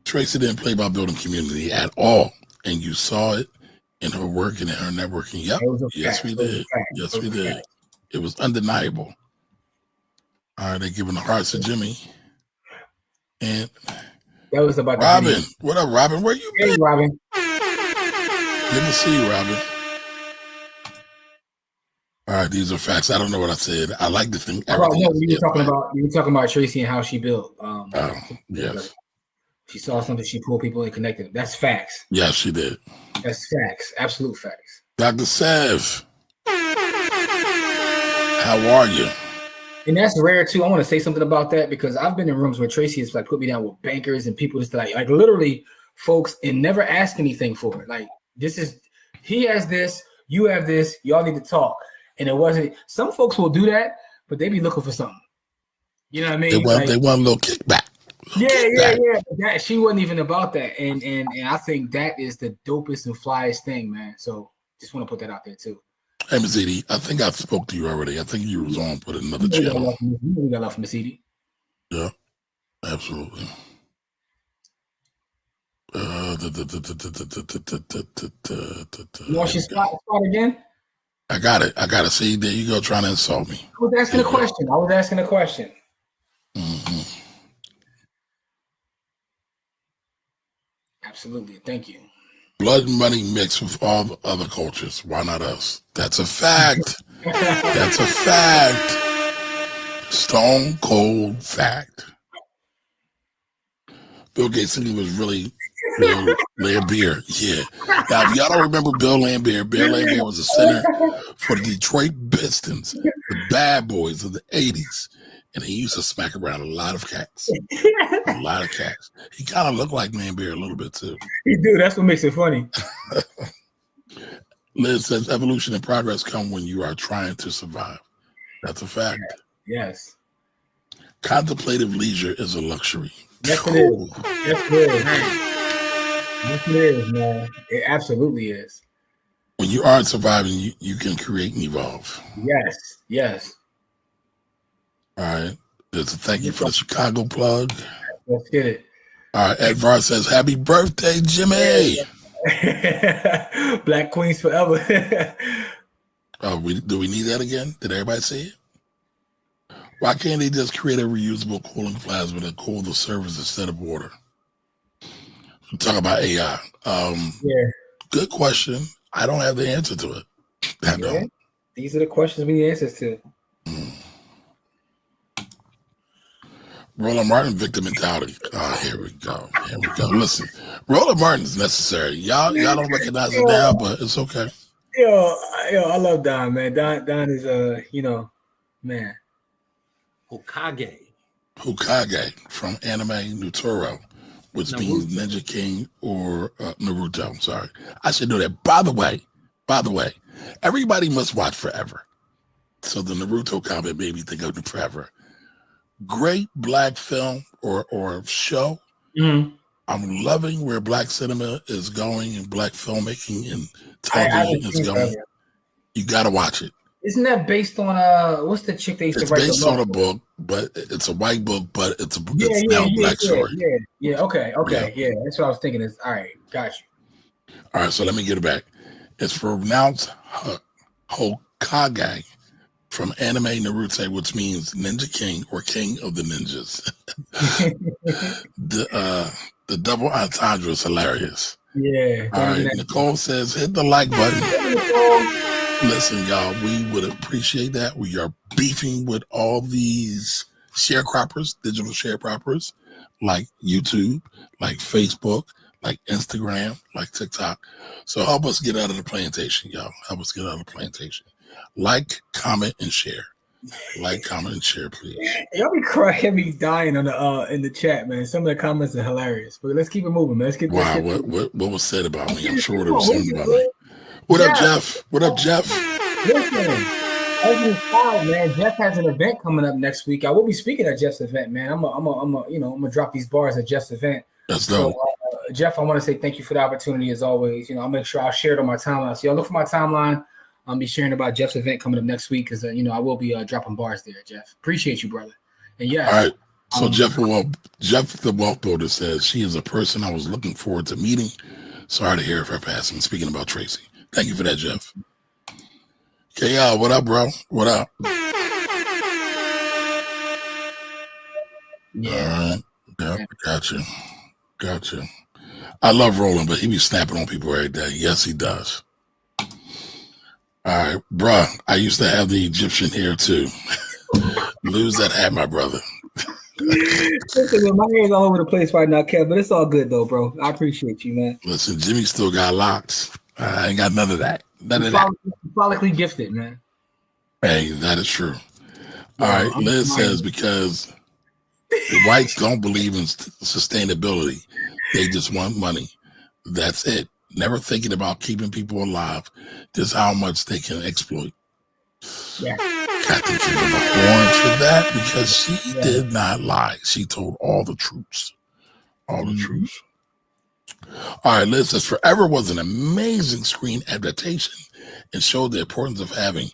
Tracy didn't play by building community at all. And you saw it in her work and in her networking. Yep. Yes, we did. Yes, we did. It was undeniable. All right. They're giving the hearts to Jimmy. And that was about Robin. What up, Robin? Where you been? Hey, Robin. Good to see you, Robin. All right, these are facts. I don't know what I said. I like to think. You were talking about Tracy and how she built. Yes. She saw something. She pulled people and connected them. That's facts. Yes, she did. That's facts. Absolute facts. Dr. Sev, how are you? And that's rare too. I want to say something about that because I've been in rooms where Tracy has like put me down with bankers and people just like literally folks and never ask anything for it. Like, he has this, you have this, y'all need to talk. And it wasn't, some folks will do that, but they be looking for something. You know what I mean? They want a little kickback. Yeah. She wasn't even about that. And I think that is the dopest and flyest thing, man. So just want to put that out there too. Hey, Ms. Edie, I think I spoke to you already. I think you was on with another channel. You got love for Ms. Edie. Yeah, absolutely. You want your spot again? I got it. See, there you go, trying to insult me. I was asking a question. Mm-hmm. Absolutely. Thank you. Blood and money mixed with all the other cultures. Why not us? That's a fact. That's a fact. Stone cold fact. Bill Gates was really Bill Lambier. Yeah. Now, if y'all don't remember Bill Lambier was a center for the Detroit Pistons, the bad boys of the 80s. And he used to smack around a lot of cats. A lot of cats. He kind of looked like Lambier a little bit, too. He do. That's what makes it funny. Liz says evolution and progress come when you are trying to survive. That's a fact. Yes. Contemplative leisure is a luxury. Yes, it is. Yes, it is. Yes, it is, man. It absolutely is. When you aren't surviving, you can create and evolve. Yes. All right. There's a thank you for the Chicago plug. Let's get it. All right. Edvard says, happy birthday, Jimmy. Black Queens forever. Do we need that again? Did everybody see it? Why can't they just create a reusable cooling plasma to cool the servers instead of water? We're talking about AI. Good question. I don't have the answer to it. I don't. These are the questions we need answers to. Roland Martin victim mentality. Here we go. Listen, Roland Martin is necessary. Y'all don't recognize it now, but it's okay. Yo, I love Don, man. Don is man. Hokage from anime Nutoro, which means Ninja King or Naruto. I'm sorry. I should know that. By the way, everybody must watch Forever. So the Naruto comment made me think of Forever. Great black film or show I'm loving where black cinema is going and black filmmaking and television is going. You got to watch it. Isn't that based on what's the chick they used to write? It's based on a book, but it's a white book, but it's now a black story. Okay, yeah. That's what I was thinking. Is all right, got you. All right, so let me get it back. It's pronounced Hokage from anime Naruto, which means Ninja King or King of the Ninjas. The double entendre is hilarious. Yeah. All right, Nicole says hit the like button. Listen, y'all, we would appreciate that. We are beefing with all these sharecroppers, digital sharecroppers, like YouTube, like Facebook, like Instagram, like TikTok. So help us get out of the plantation, y'all. Help us get out of the plantation. Like, comment, and share. Like, comment, and share, please. Y'all be crying, be dying on the in the chat, man. Some of the comments are hilarious, but let's keep it moving, man. What was said about me? I'm sure there was something about me. What up, Jeff? What up, Jeff? Listen, man. Jeff has an event coming up next week. I will be speaking at Jeff's event, man. I'm gonna drop these bars at Jeff's event. That's dope. So, Jeff, I want to say thank you for the opportunity as always. I'll make sure I'll share it on my timeline. So y'all look for my timeline. I'll be sharing about Jeff's event coming up next week because I will be dropping bars there, Jeff. Appreciate you, brother. And yeah. All right. So Jeff the Wealth Builder says she is a person I was looking forward to meeting. Sorry to hear of her passing. Speaking about Tracy. Thank you for that, Jeff. KL, what up, bro? What up? Yeah. All right. Yep, gotcha. I love Roland, but he be snapping on people every day. Yes, he does. All right, bruh. I used to have the Egyptian hair too. Lose that hat, my brother. Listen, my hair's all over the place right now, Kev, but it's all good though, bro. I appreciate you, man. Listen, Jimmy still got locks. I ain't got none of that. Follically gifted, man. Hey, that is true. All right, Liz says because the whites don't believe in sustainability. They just want money. That's it. Never thinking about keeping people alive. Just how much they can exploit. Yeah. Got to give her the horns for that because she did not lie. She told all the truths. All the truths. All right, Liz says Forever was an amazing screen adaptation and showed the importance of having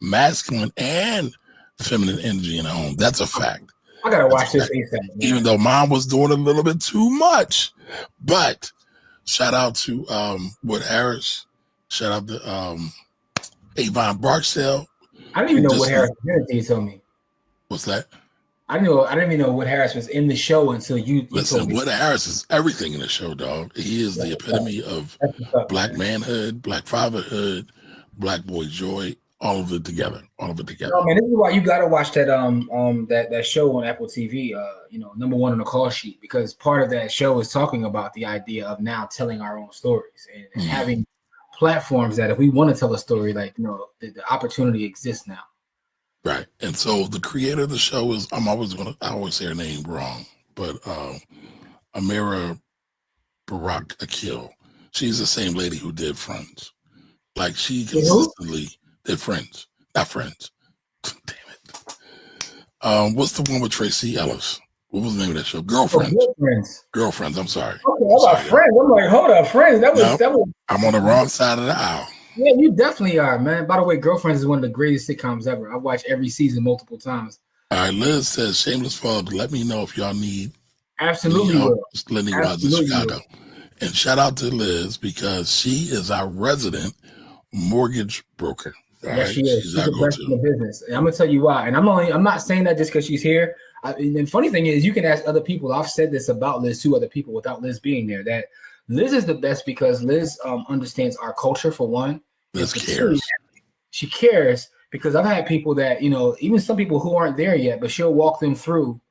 masculine and feminine energy in a home. That's a fact. I gotta watch this ASAP. Even though mom was doing a little bit too much. But shout out to Wood Harris. Shout out to Avon Barksdale. I didn't even know Wood Harris was in it until you told me. What's that? I didn't even know Wood Harris was in the show until you Listen, told me. Wood Harris is everything in the show, dog. He is the epitome of black manhood, black fatherhood, black boy joy, all of it together. No, man, this is why you gotta watch that that show on Apple TV, number one on the call sheet, because part of that show is talking about the idea of now telling our own stories and having platforms that if we want to tell a story, the opportunity exists now. Right. And so the creator of the show is, I always say her name wrong, but Amira Barak Akil. She's the same lady who did Friends. Like she consistently did Friends. Not Friends. Damn it. What's the one with Tracy Ellis? What was the name of that show? Girlfriends. I'm sorry. Okay, about Friends. I'm like, hold up, Friends. That was. I'm on the wrong side of the aisle. Yeah, you definitely are, man. By the way, Girlfriends is one of the greatest sitcoms ever. I've watched every season multiple times. All right, Liz says, shameless plug, let me know if y'all need absolutely Lenny Rods in Chicago. And shout out to Liz because she is our resident mortgage broker. Yes, she is. She's the best in the business. And I'm gonna tell you why. And I'm not saying that just because she's here. And the funny thing is, you can ask other people. I've said this about Liz to other people without Liz being there. That Liz is the best because Liz understands our culture for one. Liz cares. She cares because I've had people that, even some people who aren't there yet, but she'll walk them through.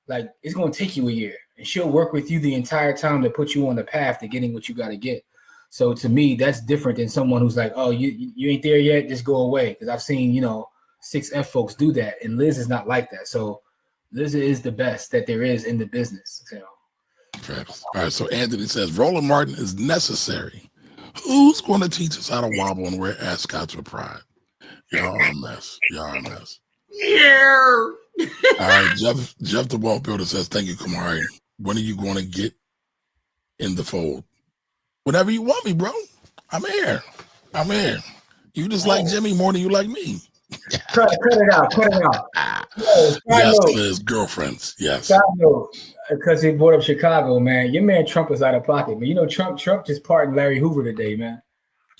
Like, it's going to take you a year. And she'll work with you the entire time to put you on the path to getting what you got to get. So to me, that's different than someone who's like, oh, you ain't there yet, just go away. Because I've seen, 6F folks do that. And Liz is not like that. So Liz is the best that there is in the business. So. All right, so Anthony says, Roland Martin is necessary. Who's going to teach us how to wobble and wear ascots with pride? Y'all are a mess. Yeah. All right, Jeff the Wealth Builder says, thank you, Kamari. when are you going to get in the fold? Whenever you want me, bro. I'm here. You just like Jimmy more than you like me. Cut it out. Yes, Liz, girlfriends. Yes. Because he brought up Chicago, man. Your man Trump is out of pocket, man. You know, Trump just pardoned Larry Hoover today, man.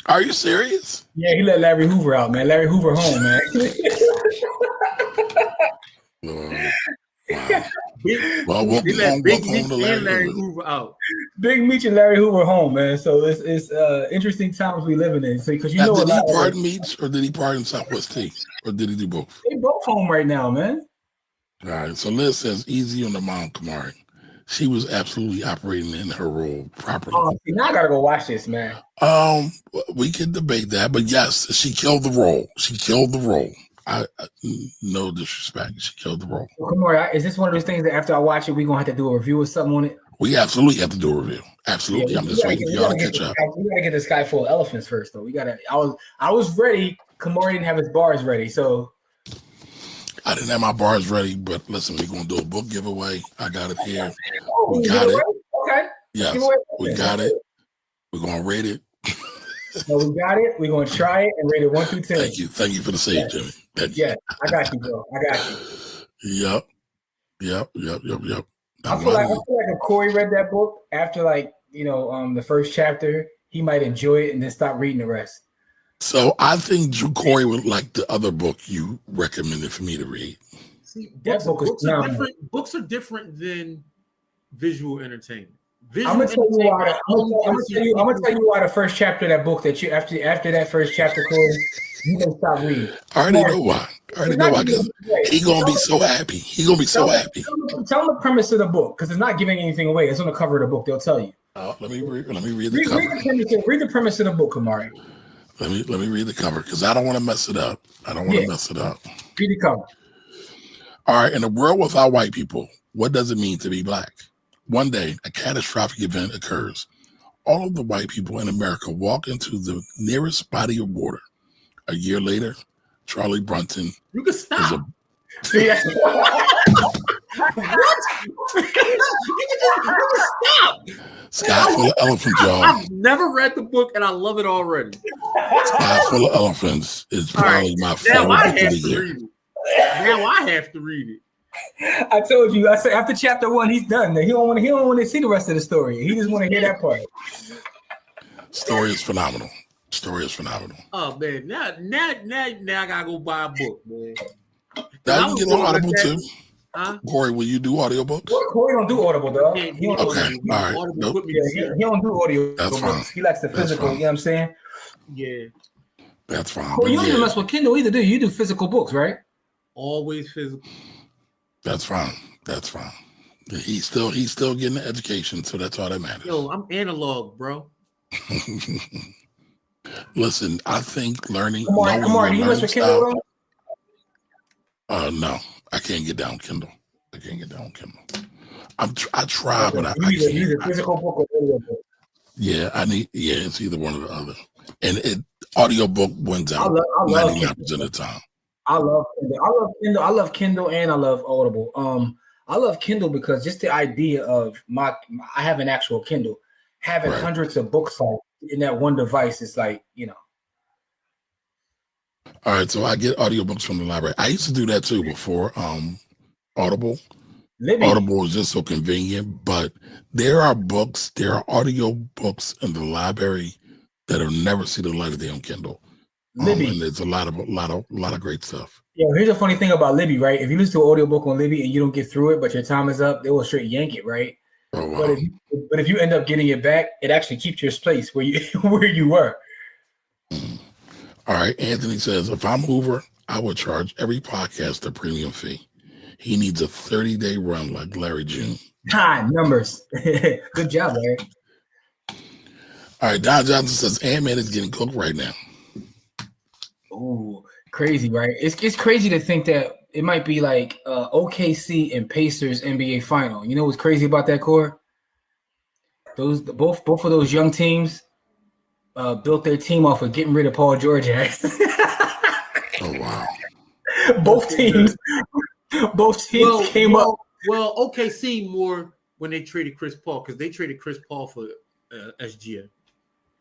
Are you serious? Yeah, he let Larry Hoover out, man. Larry Hoover home, man. Well, welcome Big home Meech to and Larry Hoover Hoover. out. Big Meech and Larry Hoover home, man. So it's interesting times we living in. So because Now, did he pardon Meech or did he pardon Southwest T? Or did he do both? They both home right now, man. All right. So Liz says easy on the mom, Kamari. She was absolutely operating in her role properly. See, now I gotta go watch this, man. We can debate that, but yes, she killed the role. I no disrespect. She killed the role. Well, come on, is this one of those things that after I watch it, we're gonna have to do a review or something on it? We absolutely have to do a review. Absolutely. Yeah, I'm just waiting for y'all to catch up. We gotta get this guy full of elephants first, though. I was ready. Kamari didn't have his bars ready, so I didn't have my bars ready, but listen, we're gonna do a book giveaway. I got it here. Oh, we got it. Okay. Yes, we got it. We're gonna rate it. No, we got it. We're gonna try it and rate it 1 through 10. Thank you for the save, Jimmy. Yeah, I got you, bro. I got you. Yep. I feel like if Corey read that book after the first chapter, he might enjoy it and then stop reading the rest. So I think Corey would like the other book you recommended for me to read. See, books are different than visual entertainment. I'm gonna tell you why the first chapter of that book that you after that first chapter, Corey, you gonna stop reading. I already know why. Because he's gonna be so happy. Tell him the premise of the book, because it's not giving anything away. It's on the cover of the book. They'll tell you. Let me read the cover. Read the premise of the book, Kamari. Let me read the cover because I don't want to mess it up. Read the cover. All right. In a world without white people, what does it mean to be black? One day, a catastrophic event occurs. All of the white people in America walk into the nearest body of water. A year later, Charlie Brunton. You can stop. See, what? You can stop. Sky full of elephants, y'all. I've never read the book and I love it already. Sky full of elephants is probably my favorite book of the year. Now I have to read it. I told you. I said after chapter 1, he's done. He don't want to see the rest of the story. He just want to hear that part. Story is phenomenal. Oh man, now I gotta go buy a book, man. Now you get on Audible too. Huh? Corey, will you do audiobooks? Corey don't do Audible, dog. Okay, all right. Nope. Yeah, he don't do audio. That's fine. He likes the physical. You know what I'm saying? Yeah. That's fine. Well, you don't even mess with Kindle either, do you? You do physical books, right? Always physical. That's fine. He's still getting the education, so that's all that matters. Yo, I'm analog, bro. Listen, I think learning. Come on. Do you mess with Kindle? No, I can't get down Kindle. I try, but I can't. You need a physical book or audio book. Yeah, it's either one or the other. And audiobook wins out 99% of the time. I love Kindle. I love Kindle and I love Audible. I love Kindle because just the idea of I have an actual Kindle. Having hundreds of books in that one device is like, All right, so I get audiobooks from the library. I used to do that too before Audible. Audible is just so convenient, but there are audio books in the library that will never see the light of day on Kindle. And there's a lot of great stuff. Yeah, here's a funny thing about Libby, right? If you listen to an audiobook on Libby and you don't get through it, but your time is up, they will straight yank it, right? Oh, wow. But if you end up getting it back, it actually keeps your place where you were. All right, Anthony says, if I'm Hoover, I would charge every podcast a premium fee. He needs a 30-day run like Larry June. Time, numbers. Good job, Larry. All right, Don Johnson says, Ant-Man is getting cooked right now. Ooh, crazy, right? It's crazy to think that it might be like OKC and Pacers NBA final. You know what's crazy about that, Core? Both of those young teams built their team off of getting rid of Paul George. Oh wow! Both teams came up. Well, OKC more when they traded Chris Paul, because they traded Chris Paul for SGA.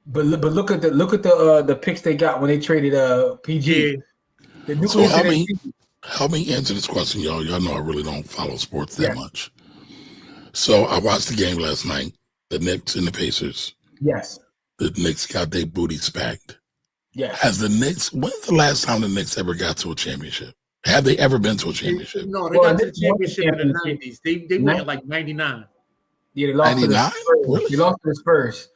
But look at the picks they got when they traded PG. Yeah. So help me answer this question, y'all. Y'all know I really don't follow sports that much. So I watched the game last night, the Knicks and the Pacers. Yes. The Knicks got their booty spanked. Yes. When's the last time the Knicks ever got to a championship? Have they ever been to a championship? No, they got to the championship in the 90s. They went at like 99. Yeah, they lost 99? to the Spurs. Really? They lost to the Spurs.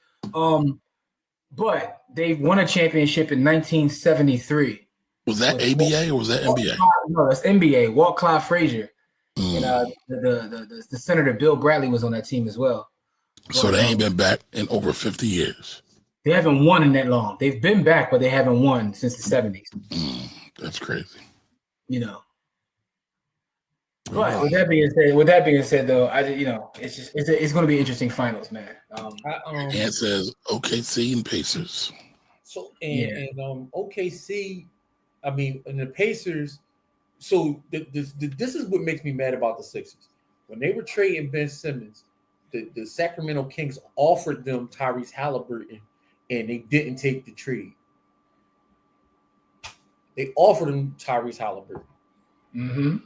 But they won a championship in 1973. Was that ABA or was that NBA? No, that's NBA. Walt Clyde Frazier. And the Senator Bill Bradley was on that team as well. So they ain't been back in over 50 years. They haven't won in that long. They've been back, but they haven't won since the 70s. That's crazy. You know. But with that being said, though, it's going to be interesting finals, man. And says OKC and Pacers. So and OKC, I mean, and the Pacers. So this is what makes me mad about the Sixers. When they were trading Ben Simmons, the Sacramento Kings offered them Tyrese Halliburton, and they didn't take the trade. They offered him Tyrese Halliburton. Mm-hmm.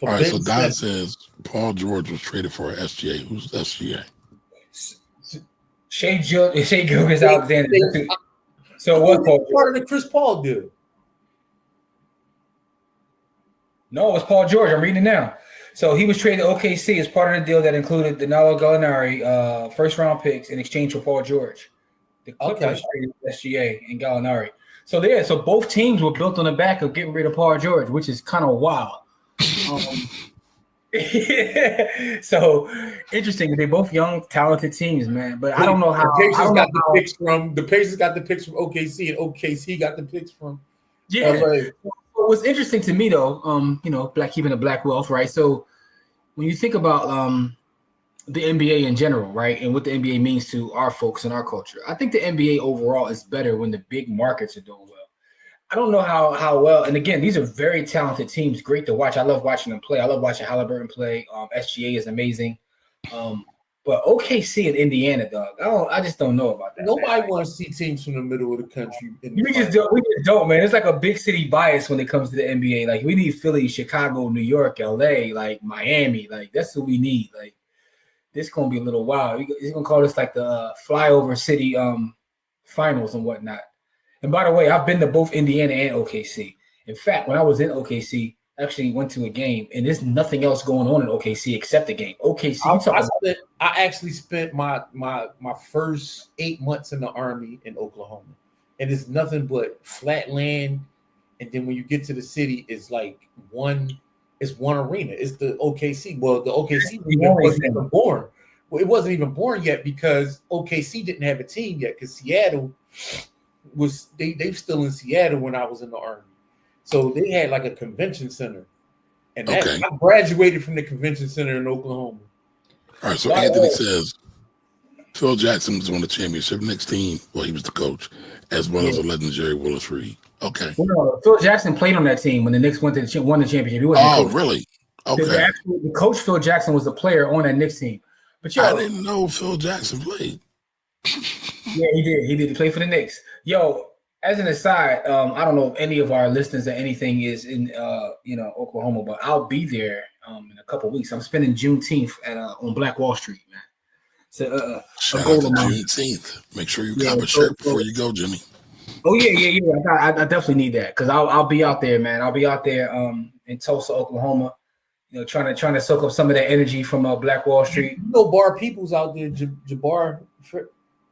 All right, so Don says Paul George was traded for SGA. Who's SGA? Shea Gilgeous-Alexander. So what? Part of the Chris Paul deal. No, it was Paul George. I'm reading it now. So he was traded to OKC as part of the deal that included Danilo Gallinari, first-round picks in exchange for Paul George. The Clippers traded SGA and Gallinari. So so both teams were built on the back of getting rid of Paul George, which is kind of wild. So interesting. They're both young, talented teams, man. But I don't know how the Pacers got the picks from OKC, and OKC got the picks from LA. What's interesting to me, though, keeping the black wealth, right? So when you think about the NBA in general, right, and what the NBA means to our folks and our culture, I think the NBA overall is better when the big markets are doing well. I don't know how well, and again, these are very talented teams, great to watch. I love watching them play. I love watching Halliburton play. SGA is amazing. But OKC and Indiana, dog, I just don't know about that. Nobody wants to see teams from the middle of the country. We just don't, man. It's like a big city bias when it comes to the NBA. Like, we need Philly, Chicago, New York, LA, like Miami. Like, that's what we need. Like, this is gonna be a little wild. He's gonna call this like the flyover city finals and whatnot. And by the way, I've been to both Indiana and OKC. In fact, when I was in OKC, I actually went to a game, and there's nothing else going on in OKC except the game. OKC. I actually spent my first 8 months in the Army in Oklahoma, and it's nothing but flat land. And then when you get to the city, it's like one arena. It's the OKC. Well, the OKC wasn't even born. Well, it wasn't even born yet because OKC didn't have a team yet because Seattle was they still in Seattle when I was in the Army. So they had like a convention center. And I graduated from the convention center in Oklahoma. All right, so Anthony says Phil Jackson was on the championship Knicks team. Well, he was the coach, as well as the legendary Willis Reed. Okay. Well, Phil Jackson played on that team when the Knicks won the championship. He wasn't the coach. Really? Okay. The coach Phil Jackson was the player on that Knicks team. But I didn't know Phil Jackson played. Yeah, he did. He play for the Knicks. As an aside, I don't know if any of our listeners or anything is in Oklahoma, but I'll be there in a couple of weeks. I'm spending Juneteenth on Black Wall Street, man. So shout out to Juneteenth. Make sure you cop a shirt before you go, Jimmy. Oh yeah. I definitely need that because I'll be out there, man. I'll be out there in Tulsa, Oklahoma. Trying to soak up some of that energy from Black Wall Street. Bar People's out there, Jabbar.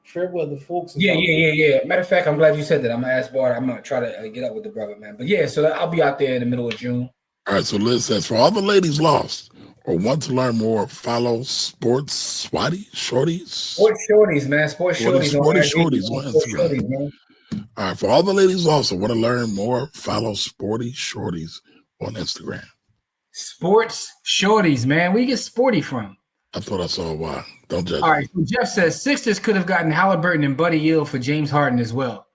Fairweather folks. Yeah. Matter of fact, I'm glad you said that. I'm gonna ask Bart. I'm gonna try to get up with the brother, man. But yeah, so I'll be out there in the middle of June. All right. So Liz says, for all the ladies lost or want to learn more, follow Sports Shorties. Sports Shorties, man. Sports Shorties on Instagram. Man. All right. For all the ladies lost or want to learn more, follow Sporty Shorties on Instagram. Sports Shorties, man. Where you get sporty from? I thought I saw why. Don't judge. All right. So Jeff says Sixers could have gotten Halliburton and Buddy Hield for James Harden as well.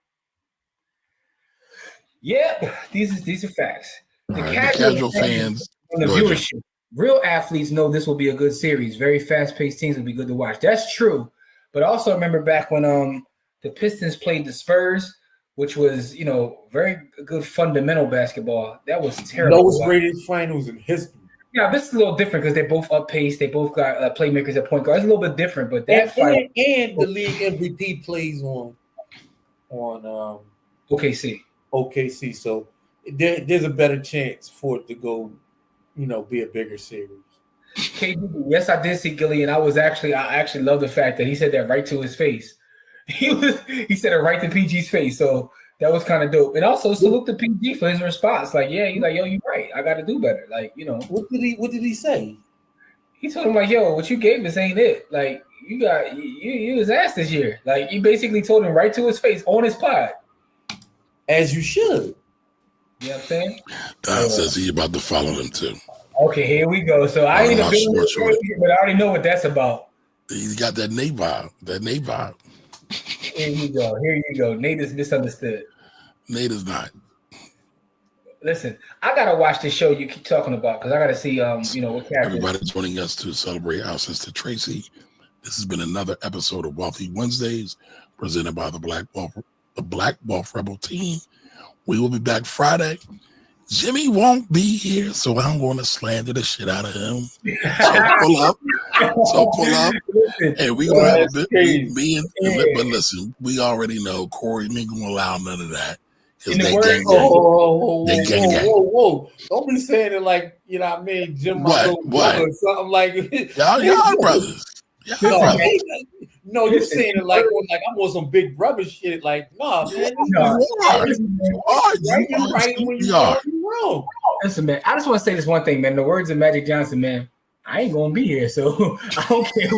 Yep, these are facts. The casual fans on the viewership. real athletes know this will be a good series. Very fast-paced teams will be good to watch. That's true. But also remember back when the Pistons played the Spurs, which was, very good fundamental basketball. That was terrible. Lowest rated finals in history. Yeah, this is a little different because they're both up pace. They both got playmakers at point guard. It's a little bit different, but that fight and the league MVP plays on OKC. OKC, so there's a better chance for it to go, be a bigger series. KD, yes, I did see Gilly, and I actually love the fact that he said that right to his face. He said it right to PG's face, so that was kind of dope. And also salute to PG for his response. Like, yeah, he's like, yo, you're right. I got to do better. Like, What did he say? He told him like, yo, what you gave us ain't it. Like, you was ass this year. Like, he basically told him right to his face on his pod. As you should. You know what I'm saying? Don says he about to follow them too. Okay, here we go. So I ain't even been but I already know what that's about. He's got that Nate vibe. Here you go. Nate is misunderstood. Nate is not. Listen, I gotta watch this show you keep talking about because I gotta see what characters. Everybody joining us to celebrate our sister Tracy. This has been another episode of Wealthy Wednesdays, presented by the Black Wealth Rebel team. We will be back Friday. Jimmy won't be here, so I'm going to slander the shit out of him. So pull up. And we going to have a bit, but listen, we already know Corey ain't going to allow none of that. Whoa. Don't be saying it like, Jim what? Or something like y'all brothers. No, you're saying it like I'm on some big brother shit. Like, nah, man. You are. Wrong. Listen, man, I just want to say this one thing, man. The words of Magic Johnson, man, I ain't gonna be here, so I don't care.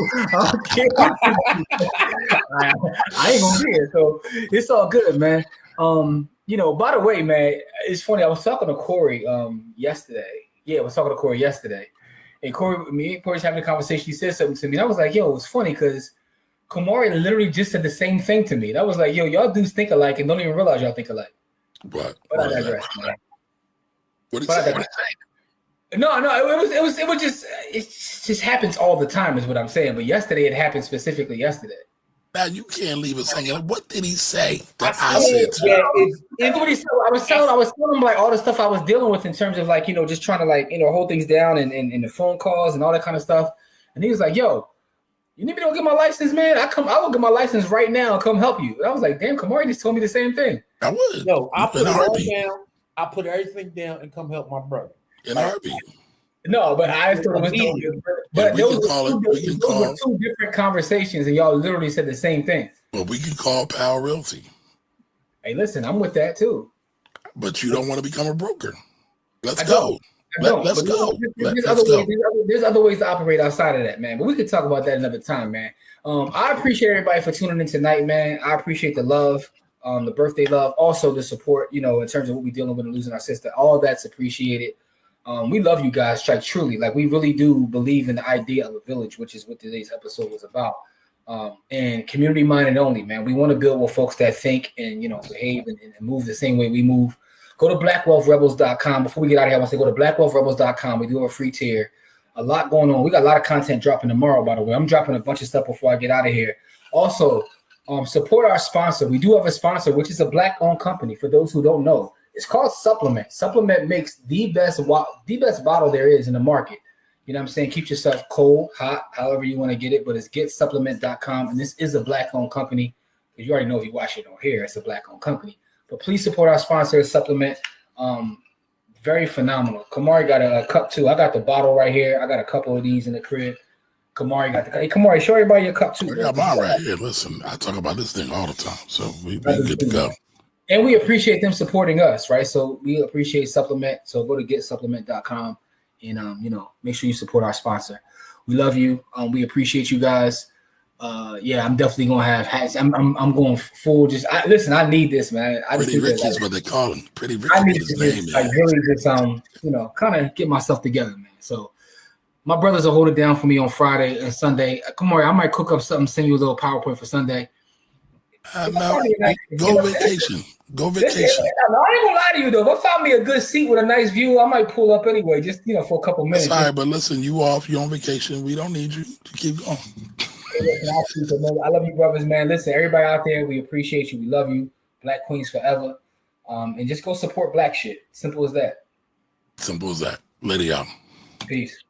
I ain't gonna be here, so it's all good, man. By the way, man, it's funny. I was talking to Corey yesterday. Yeah, I was talking to Corey yesterday. And Corey's having a conversation. He said something to me. And I was like, yo, it's funny because Kamari literally just said the same thing to me. And I was like, yo, y'all dudes think alike and don't even realize y'all think alike. But I digress, man. What did you say? No, it just happens all the time is what I'm saying. But yesterday it happened specifically yesterday. Now you can't leave us hanging. What did he say? That's what he said. I was telling him like all the stuff I was dealing with in terms of like, just trying to hold things down and the phone calls and all that kind of stuff. And he was like, yo, you need me to go get my license, man? I will get my license right now and come help you. And I was like, damn, Kamari just told me the same thing. I would. No, I put it all down. I put everything down and come help my brother. In a heartbeat. No, but I thought it was but those were two different conversations, and y'all literally said the same thing. Well, we can call Power Realty. Hey, listen, I'm with that too. But you don't want to become a broker. Let's go. Let's go. There's other ways to operate outside of that, man. But we could talk about that another time, man. I appreciate everybody for tuning in tonight, man. I appreciate the love, the birthday love, also the support, in terms of what we're dealing with and losing our sister. All that's appreciated. We love you guys, like truly. Like we really do believe in the idea of a village, which is what today's episode was about. And community minded only, man. We want to build with folks that think and behave and move the same way we move. Go to blackwealthrebels.com. Before we get out of here, I want to say go to blackwealthrebels.com. We do have a free tier. A lot going on. We got a lot of content dropping tomorrow, by the way. I'm dropping a bunch of stuff before I get out of here. Also, support our sponsor. We do have a sponsor, which is a Black-owned company. For those who don't know, it's called Supplement. Supplement makes the best bottle there is in the market. You know what I'm saying? Keep yourself cold, hot, however you want to get it. But it's getsupplement.com. And this is a Black-owned company. You already know if you watch it on here, it's a Black-owned company. But please support our sponsor, Supplement. Very phenomenal. Kamari got a cup too. I got the bottle right here. I got a couple of these in the crib. Kamari got the cup. Hey, Kamari, show everybody your cup too. I got mine right here. Listen, I talk about this thing all the time. So we good to go. And we appreciate them supporting us, right? So we appreciate Supplement. So go to getsupplement.com and make sure you support our sponsor. We love you. We appreciate you guys. I'm definitely gonna have hats. I'm going full. Listen. I need this, man. Pretty Ricky is what they call him. Pretty Ricky. I need to really just kind of get myself together, man. So my brothers will hold it down for me on Friday and Sunday. Come on, I might cook up something, send you a little PowerPoint for Sunday. Go vacation. Go vacation. No, I ain't gonna lie to you though. If I find me a good seat with a nice view, I might pull up anyway, just for a couple minutes. Sorry, but listen, you off, you on vacation. We don't need you to keep going. I love you, brothers, man. Listen, everybody out there, we appreciate you. We love you. Black Queens forever. And just go support black shit. Simple as that. Simple as that. Lady out. Peace.